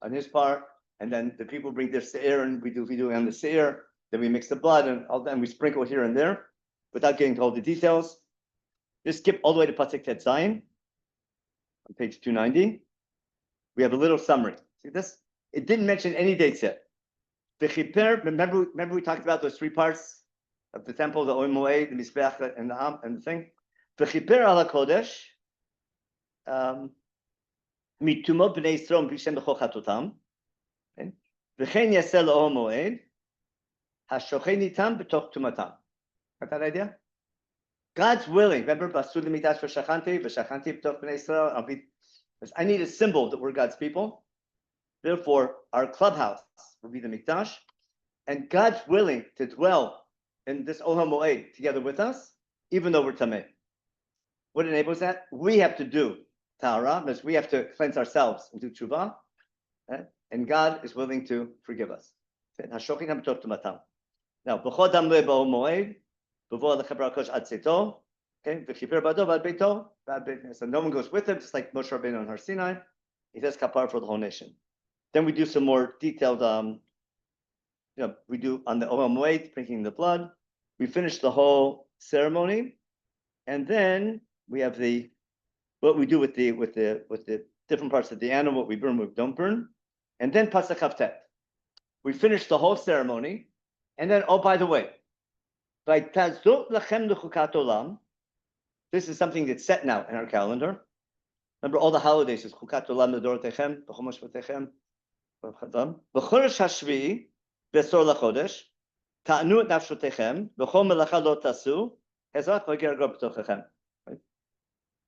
on his par, and then the people bring their seir and we do vidui on the seir. Then we mix the blood and all that, and we sprinkle here and there without getting to all the details. Just skip all the way to Pasuk Tet Zayin. On page 290, we have a little summary. See this? It didn't mention any dates yet. Remember we talked about those three parts of the temple, the Oim Moed, the Mizbeach, and the Am, and the thing. V'chiper ala kodesh, mitumot b'nei Yisrael b'shem b'chol chatotam, v'chein yaseh l'Oim Moed, hashochem itam b'toch tumatam. Got that idea? God's willing. Remember, Basur l'mikdash v'shachanti b'toch b'nei Yisrael. I need a symbol that we're God's people. Therefore, our clubhouse will be the mikdash, and God's willing to dwell in this Ohel Moed together with us, even though we're tamei. What enables that? We have to do tahara, because we have to cleanse ourselves and do tshuva, and God is willing to forgive us. Now, b'chol dam le'eh b'Ohel Moed. Okay, so no one goes with him, just like Moshe Rabbeinu on Har Sinai. He says kapar for the whole nation. Then we do some more detailed, we do on the Ohel Moed, sprinkling the blood. We finish the whole ceremony, and then we have what we do with the different parts of the animal, what we burn, what we don't burn, and then Pasach Havtet. We finish the whole ceremony, and then by the way. This is something that's set now in our calendar. Remember all the holidays is Chukat Olam L'Dorotechem, B'Chomosh V'Techem, B'Chodesh Hashvi'i, B'Sor LaChodesh, Ta'anu et Nafshotechem, B'Chol Melacha Lo Tasu, Hezrat V'Ger Gor B'Tochechem.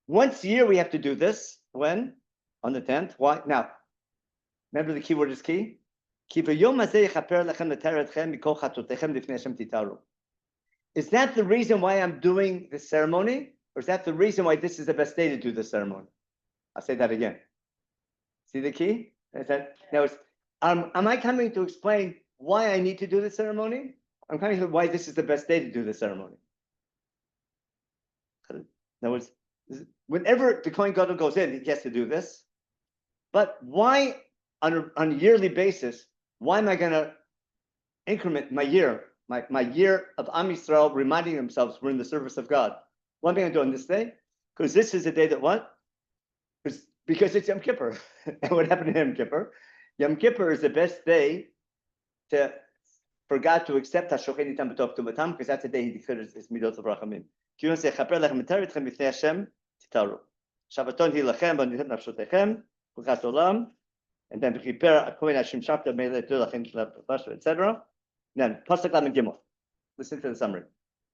Once a year we have to do this. When? On the 10th. Why? Now, remember the key word is key? Ki v'yom hazeh yechaper lechem l'teretchem mikol chatotechem lifnei Hashem titaru. Is that the reason why I'm doing this ceremony? Or is that the reason why this is the best day to do this ceremony? I'll say that again. See the key? Now, am I coming to explain why I need to do the ceremony? I'm coming to why this is the best day to do the ceremony. Now, whenever the Kohen Gadol goes in, he has to do this. But why, on a yearly basis, why am I going to increment my year? My year of Am Yisrael reminding themselves we're in the service of God. What am I going to do on this day? Because this is a day that what? Because it's Yom Kippur. And what happened to Yom Kippur? Yom Kippur is the best day to forgot to accept Hashocheni Tam B'Tov Tumatam, because that's the day he declared his Midot of Rachamim. Ki Yom Sechaper Lechem Eter Etchem B'Fnei Hashem Titaru. Shabbaton Hi Lachem V'Nitet Nafshotechem Chukas Olam, and then V'Chiper Akohen Hashem Shapta Me'Letu Lachem Lashu, etc. Then Pasuk Lamed Gimel. Listen to the summary.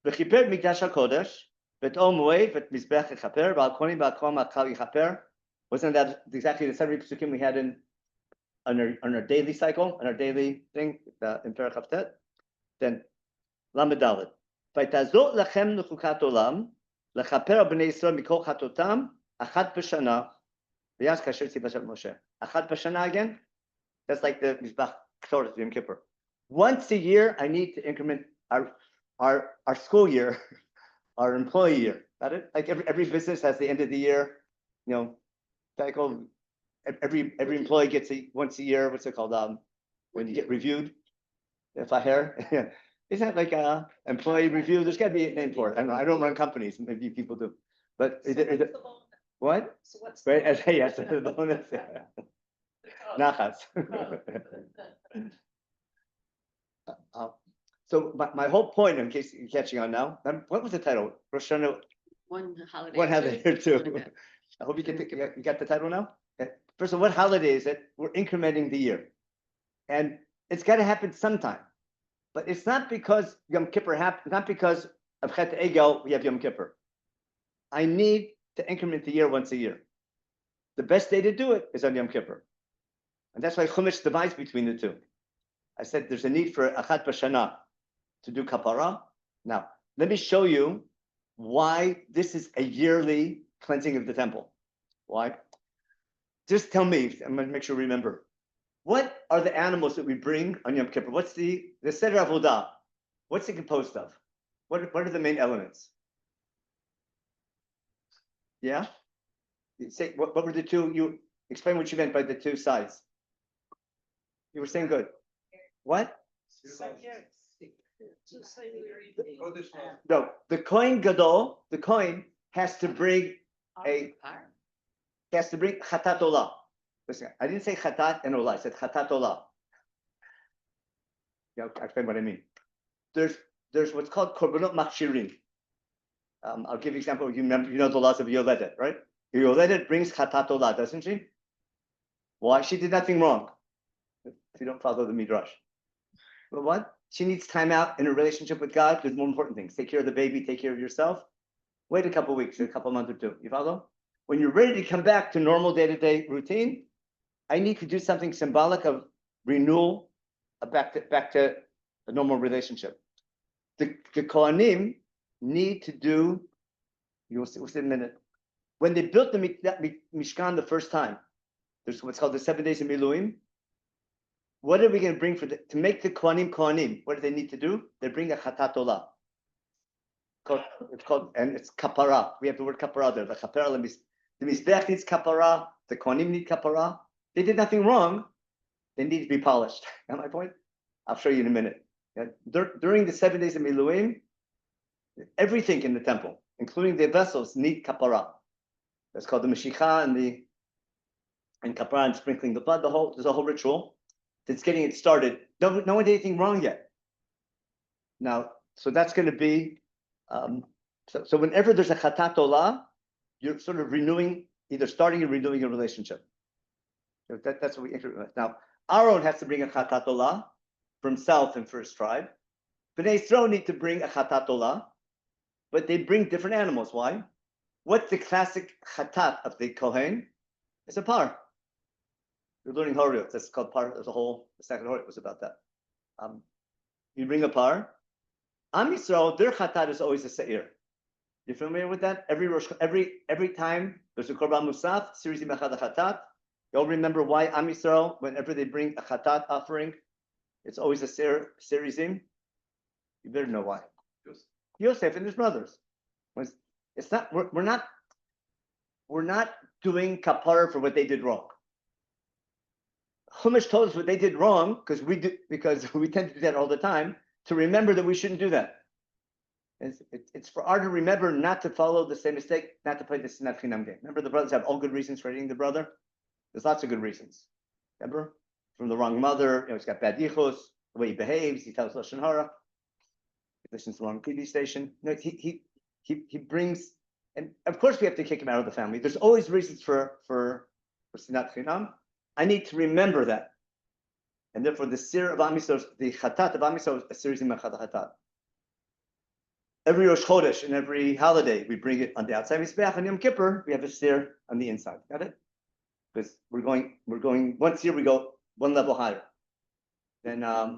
V'Chiper Mikdash HaKodesh V'Tol Moed V'Mizbech Echaper V'Al Konim V'Al Kal Yichaper. Wasn't that exactly the 7 psukim we had on our daily cycle, on our daily thing, in Perach Haftet? Then Lamed Dalet. V'Tazot Lachem Nechukat Olam Lechaper B'nei Yisrael Mikol Chatotam Achat B'Shana V'Yas Kasher Tzipah Shel Moshe. Achat B'Shana again. That's like the Mizbach Torah Yom Kippur. Once a year, I need to increment our school year, our employee year. Got it? Like every business has the end of the year, cycle. Every employee gets once a year. What's it called? When you get reviewed, if I hear, isn't that like a employee review? There's got to be a name for it. I don't run companies. Maybe people do. But So is it what's the bonus? what? So what's Right? the Yes, the bonus. Nachas. So my whole point, in case you're catching on now, what was the title? Rosh Hashanah, One holiday. one holiday or two. Okay. I hope you got the title now. Okay. First of all, what holiday is it? We're incrementing the year, and it's got to happen sometime. But it's not because Yom Kippur happened. Not because of Chet Egel we have Yom Kippur. I need to increment the year once a year. The best day to do it is on Yom Kippur, and that's why Chumash divides between the two. I said there's a need for Achat B'Shana to do kapara. Now, let me show you why this is a yearly cleansing of the temple. Why? Just tell me, I'm going to make sure you remember. What are the animals that we bring on Yom Kippur? What's the Seder Avodah? What's it composed of? What are the main elements? Yeah? Say, what were the two? You explain what you meant by the two sides. You were saying good. What? No, the Kohen Gadol, the Kohen has to bring Chatat Olah. Listen, I didn't say Chatat and Olah, I said Chatat Olah. Yeah, I'll explain what I mean. There's what's called Korbanot Machshirim. I'll give you an example. You know the laws of Yoledet, right? Yoledet brings Chatat Olah, doesn't she? Why? She did nothing wrong. If you don't follow the Midrash. But what? She needs time out in a relationship with God. There's more important things. Take care of the baby, take care of yourself. Wait a couple weeks, a couple months or two. You follow? When you're ready to come back to normal day-to-day routine, I need to do something symbolic of renewal, back to a normal relationship. The Kohanim need to do, you'll see in a minute. When they built the Mishkan the first time, there's what's called the 7 days of Miluim. What are we going to bring to make the Kohanim? What do they need to do? They bring a Chatat Olah. It's called, and it's kapara. We have the word kapara there. The kapara, the Mizbech needs kapara. The Kohanim need kapara. They did nothing wrong. They need to be polished. Got my point? I'll show you in a minute. Yeah. During the 7 days of Miluim, everything in the temple, including the vessels, need kapara. That's called the Mashicha and kapara and sprinkling the blood. There's a whole ritual that's getting it started. No one did anything wrong yet. Now, so that's going to be, so whenever there's a Chatat Olah, you're sort of renewing, either starting or renewing a relationship. So that's what we introduce. Now, Aaron has to bring a Chatat Olah for himself and for his tribe. Bnei Yisrael need to bring a Chatat Olah, but they bring different animals. Why? What's the classic Chatat of the Kohen? It's a par. You're learning Horiot. That's called par. There's a whole, the second Horiot was about that. You bring a par. Am Yisrael, their Chatat is always a Seir. You familiar with that? Every time there's a Korban Musaf, series Mechad Chatat. You all remember why Am Yisrael, whenever they bring a Chatat offering, it's always a Serizim. You better know why. Yosef and his brothers. It's not. We're not doing kapara for what they did wrong. Chumash told us what they did wrong because we tend to do that all the time. To remember that we shouldn't do that. It's for our to remember not to follow the same mistake, not to play the Sinat Chinam game. Remember, the brothers have all good reasons for hating the brother. There's lots of good reasons. Remember, from the wrong mother, he's got bad yichus. the way he behaves, he tells Lashon Hara, he listens to the wrong TV station. No, he brings, and of course we have to kick him out of the family. There's always reasons for Sinat Chinam. I need to remember that. And therefore the Sir of Am Yisrael, the Chatat of Am Yisrael is a series of Chatat. Every Rosh Chodesh and every holiday, we bring it on the outside Mizbeach. On Yom Kippur, we have a Sir on the inside. Got it? Because we're going once a year, we go one level higher. Then I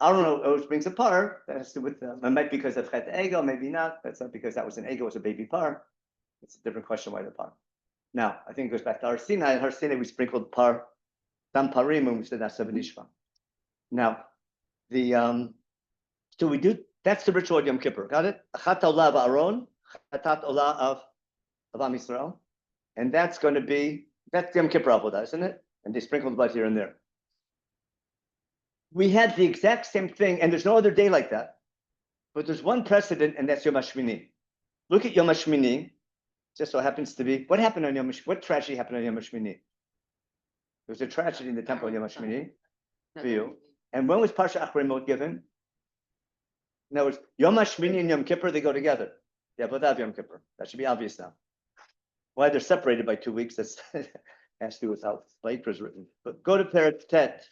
don't know, it always brings a par. That has to do with it might be because of Chet Ego, maybe not. That's not because that was an ego, it was a baby par. It's a different question why the par. Now, I think it goes back to Har Sinai. At Har Sinai, we sprinkled par, Tam Parim, and we said that's Seven Ishva. Now, so we do, that's the ritual of Yom Kippur. Got it? Achat Olah of Aaron, Chatat Olah of Am Yisrael. And that's going to be, that's Yom Kippur Avodah, isn't it? And they sprinkled blood here and there. We had the exact same thing, and there's no other day like that. But there's one precedent, and that's Yom HaShmini. Look at Yom HaShmini. Just so happens to be, what happened on Yom HaShmini? What tragedy happened on Yom HaShmini? There was a tragedy in the temple on Yom HaShmini for you. And when was Parsha Acharei Mot given? In other words, Yom HaShmini and Yom Kippur, they go together. Yeah, but that Yom Kippur. That should be obvious now. Why they're separated by 2 weeks, that's has to do with how Vayikra is written. But go to Perek Tet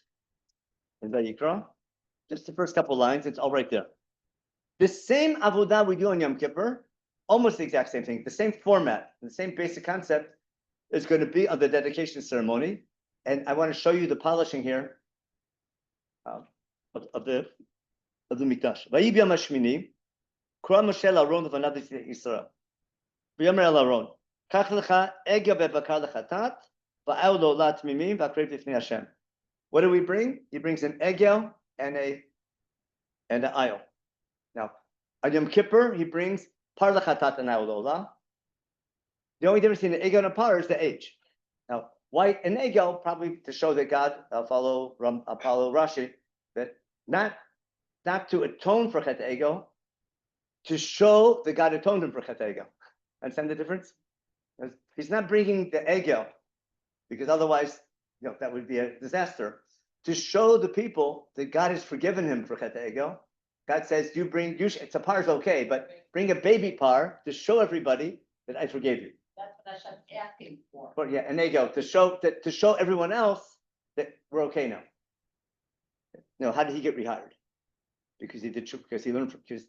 in Vayikra, just the first couple lines, it's all right there. The same avodah we do on Yom Kippur, almost the exact same thing, the same format, the same basic concept is going to be on the dedication ceremony. And I want to show you the polishing here of the Mikdash. Vayib Yom HaShmini, Kra Moshe Aaron v'Nadav Yisrael. V'yomer el Aaron, Kach lecha egya bebakar lechatat, v'al lo la tmimim v'akrev lifnei Hashem. What do we bring? He brings an egel and an aisle. Now, on Yom Kippur, he brings par lechatat and aisle olah. The only difference between an egel and a par is the age. Now, why an egel? Probably to show that God, follow Rashi, that not to atone for chet egel, to show that God atoned him for chet egel. Understand the difference? He's not bringing the egel, because otherwise, that would be a disaster. To show the people that God has forgiven him for chet egel, God says, it's a par is okay, but bring a baby par to show everybody that I forgave you. That's what Hashem's asking for. But yeah, and ego to show everyone else that we're okay now. No, how did he get rehired? Because he did, because he learned because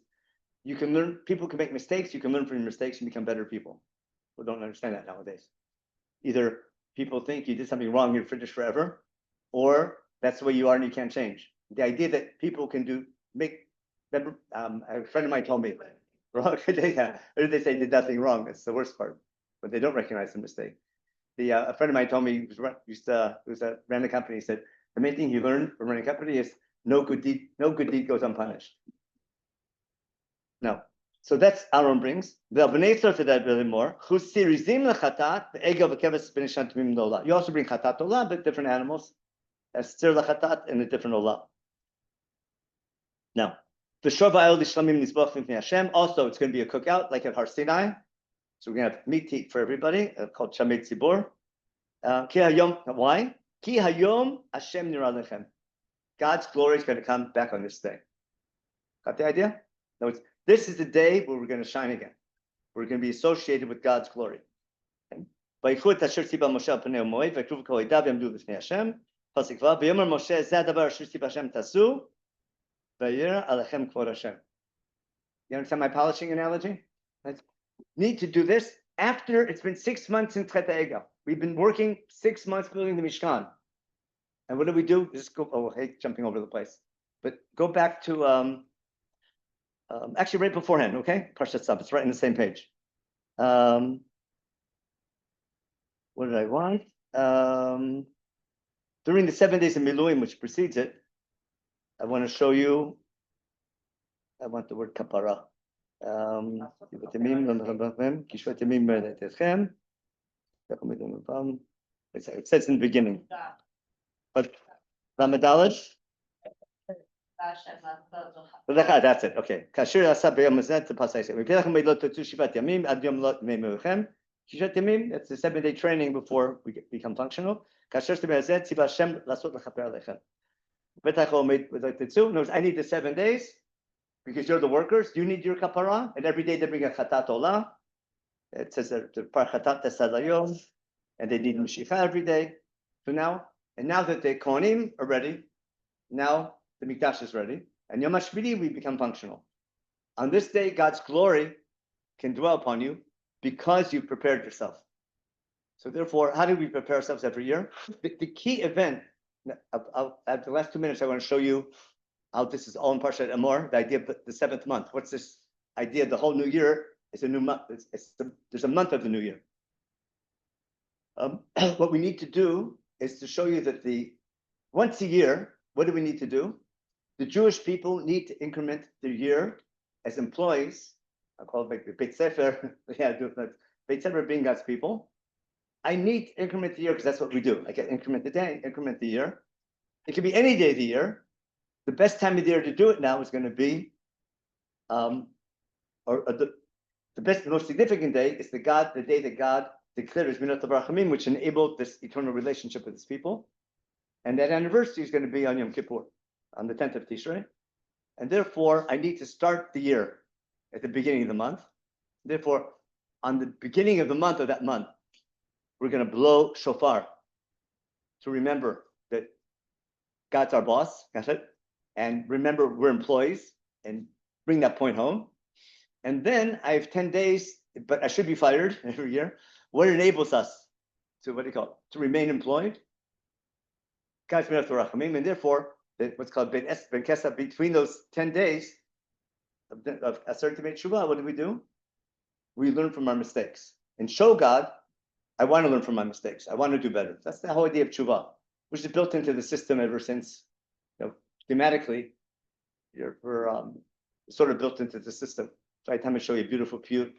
you can learn, people can make mistakes, you can learn from your mistakes and become better people. People don't understand that nowadays. Either people think you did something wrong, you're finished forever, or that's the way you are and you can't change. The idea that people can a friend of mine told me, wrong, they say did nothing wrong. That's the worst part, but they don't recognize the mistake. A friend of mine told me, ran a company, he said, the main thing you learn from running a company is no good deed goes unpunished. No. So that's Aaron brings. The Bnei Yisrael to that really more. You also bring chatat olah, but different animals. As tzir lachatat and a different olah. Now, the shor va'ayol lishlamim nizbach v'fnei Hashem. Also, it's going to be a cookout like at Har Sinai. So we're going to have meat to eat for everybody, called Shamei Tzibor. Ki hayom. Why? Ki hayom Hashem nira lechem. God's glory is going to come back on this day. Got the idea? No, this is the day where we're going to shine again. We're going to be associated with God's glory. Vayikhu asher tzibah Moshe al pnei hamoed v'yikruv kol edav yamdu b'fnei Hashem. Pasuk vav. V'yomer Moshe zeh hadavar asher tzibah Hashem tasu v'yirah alechem kvod Hashem. You understand my polishing analogy? Need to do this after it's been 6 months in Chet Egel. We've been working 6 months building the Mishkan. And what do we do? Just go, I hate jumping over the place. But go back to, actually right beforehand, okay? Parshat Tzav, it's right in the same page. What did I want? During the 7 days of Miluim, which precedes it, I want to show you, I want the word kapara. It says in the beginning. But Ramadalish? That's it. Okay. Kasher asa b'yom hazeh to pasay. V'pilachem beidot totu shivat yamim ad yom lot me'meruchem. Shivat yamim. That's the 7-day training before we become functional. Kasher asa b'yom hazeh tziva Hashem lasot lechaper alechem. knows I need the 7 days because you're the workers. You need your kapara, and every day they bring a chatat olah. It says that the par chatat tesadayom, and they need mashicha every day. So now that the kohanim are ready, now the mikdash is ready, and Yom HaShmini we become functional. On this day, God's glory can dwell upon you because you've prepared yourself. So therefore, how do we prepare ourselves every year? The key event, at the last 2 minutes, I want to show you how this is all in Parshat Emor, the idea of the 7th month. What's this idea? The whole new year is a new month. There's a month of the new year. What we need to do is to show you that once a year, what do we need to do? The Jewish people need to increment their year as employees. I call it the Beit Sefer. Yeah, Beit Sefer being God's people. I need to increment the year because that's what we do. I can increment the day, increment the year. It can be any day of the year. The best time of the year to do it now is going to be, the most significant day is the day that God declared His Minat Rachamim, which enabled this eternal relationship with His people. And that anniversary is going to be on Yom Kippur, on the 10th of Tishrei. And therefore, I need to start the year at the beginning of the month. Therefore, on the beginning of the month of that month, we're going to blow shofar to remember that God's our boss, got it? And remember we're employees and bring that point home. And then I have 10 days, but I should be fired every year. What enables us to, to remain employed? God's Minat Rachamim, and therefore, what's called Ben Kesef, between those 10 days of Aseret Yemei Teshuvah, what do? We learn from our mistakes and show God, I want to learn from my mistakes. I want to do better. That's the whole idea of Teshuvah, which is built into the system ever since, thematically, we're sort of built into the system. So every time I show you a beautiful piyut,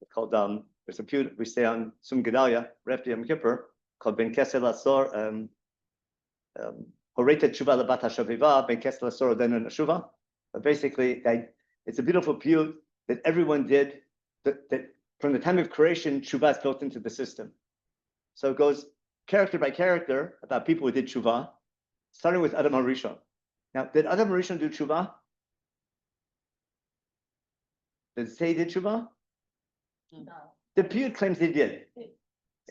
it's called, there's a piyut we say on Sum Gedalia, after Yom Kippur, called Ben Kesef Lasor, Horeta Teshuvah Labat HaShaviva, Ben Kesef Lasor Oden Neshuvah. But basically, it's a beautiful piyut that everyone did, that from the time of creation, Teshuvah is built into the system. So it goes character by character about people who did Teshuvah, starting with Adam HaRishon. Now, did Adam HaRishon do Teshuvah? Does it say he did Teshuvah? No. The piyut claims he did.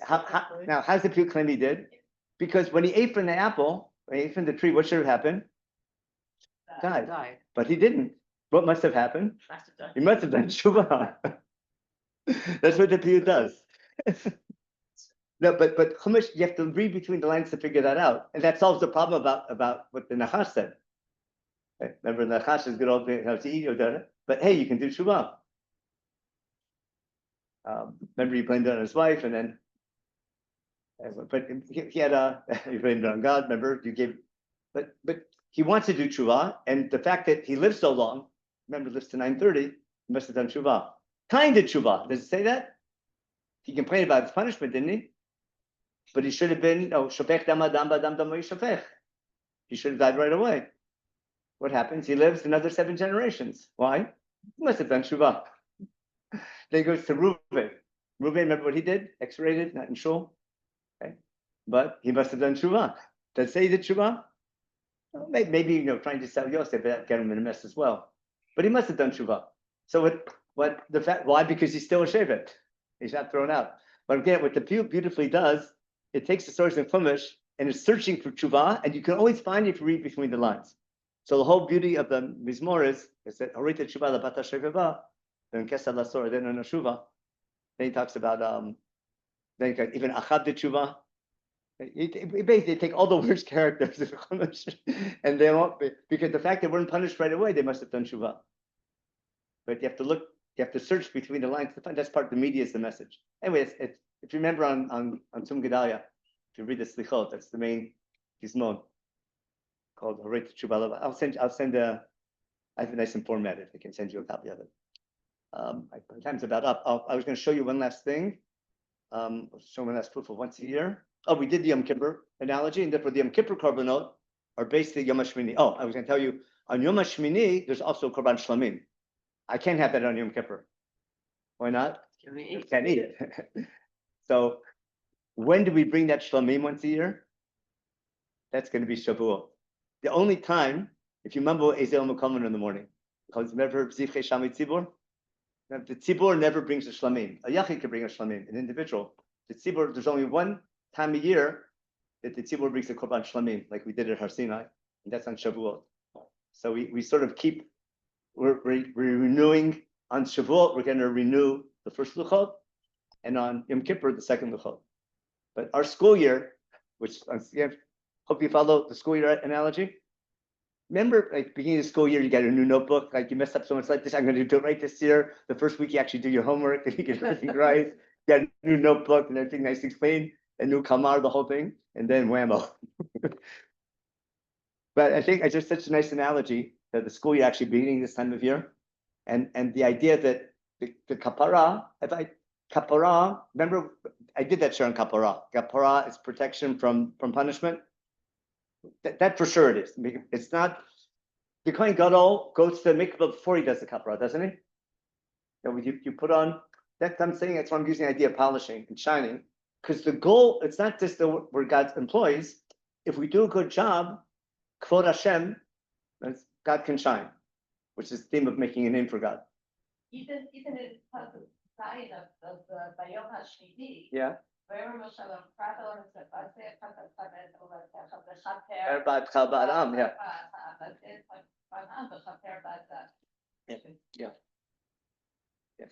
Now, how does the piyut claim he did? Because when he ate from the apple, when he ate from the tree, what should have happened? Died. But he didn't. What must have happened? He must have done Teshuvah. That's what the piyut does. No, but Chumash, you have to read between the lines to figure that out, and that solves the problem about what the Nachash said. Right? Remember, the Nachash is good old how to eat, but hey, you can do Teshuvah. Remember, he blamed it on his wife, and then, but he had he blamed it on God. Remember, but he wants to do Teshuvah, and the fact that he lived so long, remember, lives to 930, he must have done Teshuvah. Kind of Teshuvah. Does it say that? He complained about his punishment, didn't he? But he should have been, shofech dam adam b'adam damo yishofech. He should have died right away. What happens? He lives another 7 generations. Why? He must have done Teshuvah. Then he goes to Reuven. Reuven, remember what he did? X-rated, not in shul. Okay. But he must have done Teshuvah. Does it say he did Teshuvah? Well, maybe trying to sell Yosef, that got him in a mess as well. But he must have done Teshuvah. So why? Because he's still a shevet. He's not thrown out. But again, what the piyut beautifully does, it takes the source in Chumash and is searching for Teshuvah, and you can always find it if you read between the lines. So the whole beauty of the Mizmor is that Horeta Teshuvah Labat HaShaviva, then Kesef Lasor Oden Neshuvah. Then he talks about then even Achad did Teshuvah. He basically take all the worst characters of Chumash, and they won't be, because the fact they weren't punished right away, they must have done Teshuvah. But you have to look. You have to search between the lines to find. That's part of the media is the message. Anyway, if you remember on Tum Gedalia, if you read the Slichot, that's the main gizmon called Horeta Teshuvah. I'll send I have a nice and formatted. I can send you a copy of it. Time's about up. I was going to show you one last thing. Show one last proof of once a year. Oh, we did the Yom Kippur analogy, and therefore the Yom Kippur korbanot are basically Yom HaShmini. Oh, I was going to tell you on Yom HaShmini, there's also korban shlamim. I can't have that on Yom Kippur. Why not? Can't eat it. So when do we bring that shlamim once a year? That's going to be Shavuot. the only time, if you remember Ezel Mukamman in the morning, because remember Zivchei Shami Tzibur? The Tzibur never brings a shlamim. A yachid can bring a shlamim, an individual. The Tzibur, there's only one time a year that the Tzibur brings a korban shlamim, like we did at Har Sinai, and that's on Shavuot. So we sort of keep, we're renewing on Shavuot, we're going to renew the first Luchot, and on Yom Kippur, the second Luchot. But our school year, which hope you follow the school year analogy. Remember, like beginning of the school year, you got a new notebook, like you messed up so much like this, I'm going to do it right this year. The first week you actually do your homework and you get everything right. You got a new notebook and everything nice and clean, a new kamar, the whole thing, and then whammo. But I think I just such a nice analogy that the school year actually beginning this time of year. And the idea that the kapara, remember, I did that share on kapara. Kapara is protection from punishment. That for sure it is. It's not, the Kohen Gadol goes to the mikvah before he does the kapara, doesn't he? You put on, I'm saying that's why I'm using the idea of polishing and shining, because the goal, it's not just that we're God's employees. If we do a good job, Kvod Hashem, God can shine, which is the theme of making a name for God. Even in the side of the Bayom HaShmini. Yeah. Yeah.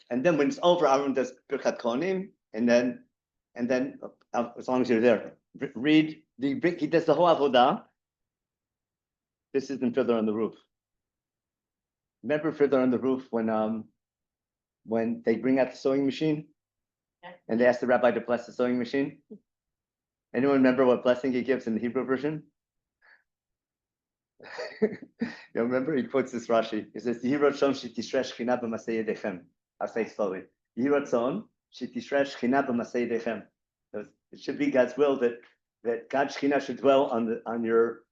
And then when it's over, Aaron does Birkat Kohanim, and then as long as you're there, read he does the whole avodah. This is in Fiddler on the Roof. Remember Fiddler on the Roof when they bring out the sewing machine? Yeah. And they ask the rabbi to bless the sewing machine? Anyone remember what blessing he gives in the Hebrew version? You remember? He quotes this Rashi. He says, Yiratzon shitishresh china b'masei yedechem. I'll say it slowly. Yiratzon shitishresh china b'masei yedechem. It should be God's will that God's china should dwell on your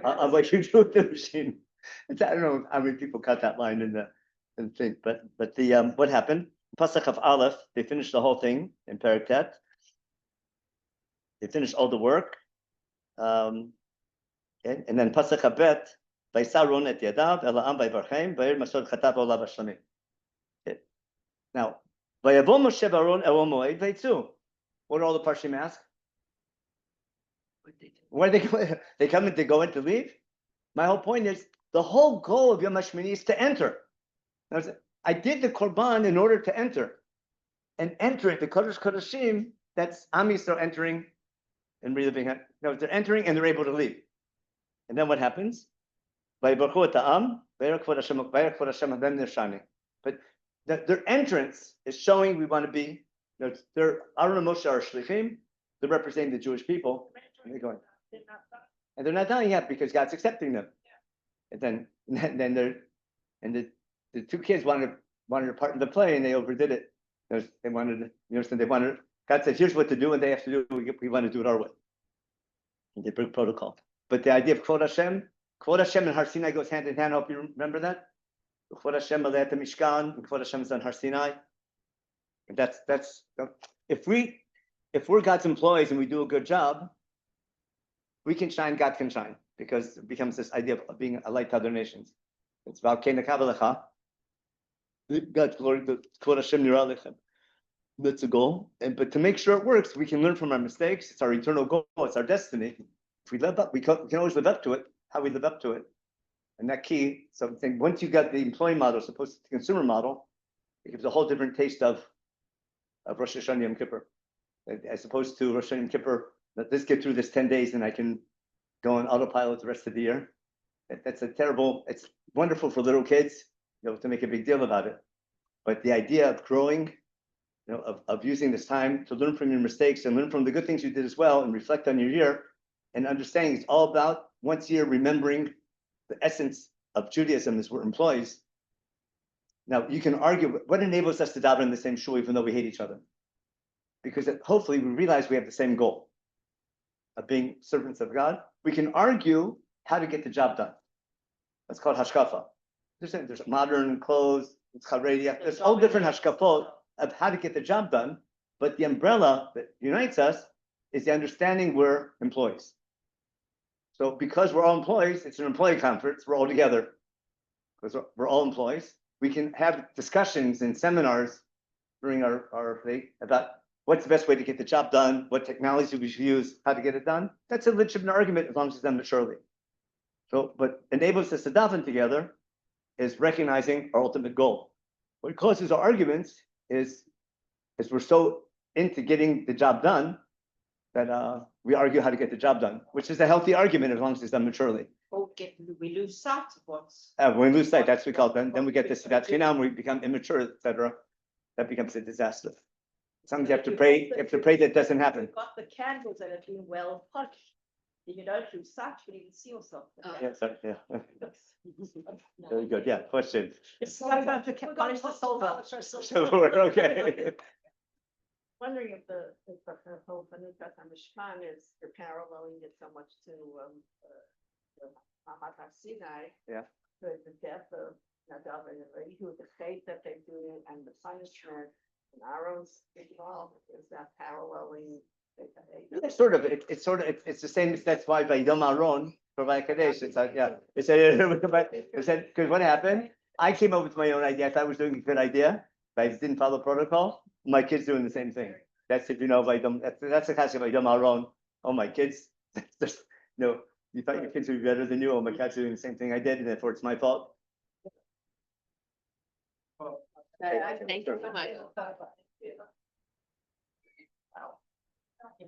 on what you do with the machine. I don't know how many people cut that line in the thing, but the what happened? Pasach of Aleph, they finished the whole thing in Perek Tet. They finished all the work, and then Pasach Habet, Vaysaron et Yadav, Elaam Vayvarchem, Vayir Masod Chatav Olav Hashlamim. Now, Vayavo Moshe Baron El Moed Vaytzu. What do all the Parshim ask? Where they go? They come in to go in to leave. My whole point is the whole goal of Yom HaShmini is to enter. I did the korban in order to enter, and entering the Kodesh Kodeshim. That's Am Yisrael entering and reliving it. No, they're entering and they're able to leave. And then what happens? But their entrance is showing we want to be. They're Aaron and Moshe are shlichim. They're representing the Jewish people. And they're going. And they're not dying yet because God's accepting them. And then the two kids wanted a part in the play and they overdid it. They wanted, God said, here's what to do, and they have to do it. We want to do it our way. And they broke protocol. But the idea of Kvod Hashem and Har Sinai goes hand in hand. I hope you remember that. Kvod Hashem Alei Mishkan, and Kvod Hashem is on Har Sinai. And that's if we're God's employees and we do a good job, we can shine, God can shine, because it becomes this idea of being a light to other nations. It's about Kena Kabalecha. God's glory, the Kvod Hashem Nira Lechem. That's a goal. But to make sure it works, we can learn from our mistakes. It's our eternal goal. It's our destiny. If we live up, we can always live up to it. How we live up to it. And that key, so I'm saying once you got the employee model, as opposed to the consumer model, it gives a whole different taste of Rosh Hashanah Yom Kippur. As opposed to Rosh Hashanah Yom Kippur, let's get through this 10 days and I can go on autopilot the rest of the year. That's it's wonderful for little kids, to make a big deal about it. But the idea of growing, of using this time to learn from your mistakes and learn from the good things you did as well and reflect on your year and understanding it's all about once a year remembering the essence of Judaism is we're employees. Now you can argue what enables us to daven in the same shul even though we hate each other, because hopefully we realize we have the same goal of being servants of God. We can argue how to get the job done. That's called hashkafa. There's modern clothes, it's charedia. There's all different hashkafot of how to get the job done, but the umbrella that unites us is the understanding we're employees. So because we're all employees, it's an employee conference, we're all together. Because we're all employees, we can have discussions and seminars during our thing about what's the best way to get the job done, what technology we should use, how to get it done. That's a legitimate argument as long as it's done maturely. So, what enables us to daven together is recognizing our ultimate goal. What causes our arguments is we're so into getting the job done that we argue how to get the job done, which is a healthy argument as long as it's done maturely. We lose sight of what's. When we lose sight, that's what we call it. Then we get this, that's now we become immature, etc. That becomes a disaster. Sometimes you have to pray, that it doesn't happen. You've got the candles that have been well polished. You don't lose sight, you even see yourself. Yeah, sorry, yeah. Very good, yeah, question. It's so about to polish the silver. So we're okay. Wondering if the whole Hanukkah Mishkan is you're paralleling it so much to Mahat Sinai. Yeah. The death of Nadav and Abihu, the fate that they do, and the punishment, and Aaron's involved, is that paralleling? It's sort of, it's the same, that's why by Yom Aaron, for my Kadesh, it's like, yeah, because what happened? I came up with my own idea, I thought I was doing a good idea, but I didn't follow protocol. My kids doing the same thing. That's if you know, by that's the classic by Yom Aaron. Oh, my kids, no, you thought your kids would be better than you, oh, my kids are doing the same thing I did, and therefore it's my fault. Thank you so much.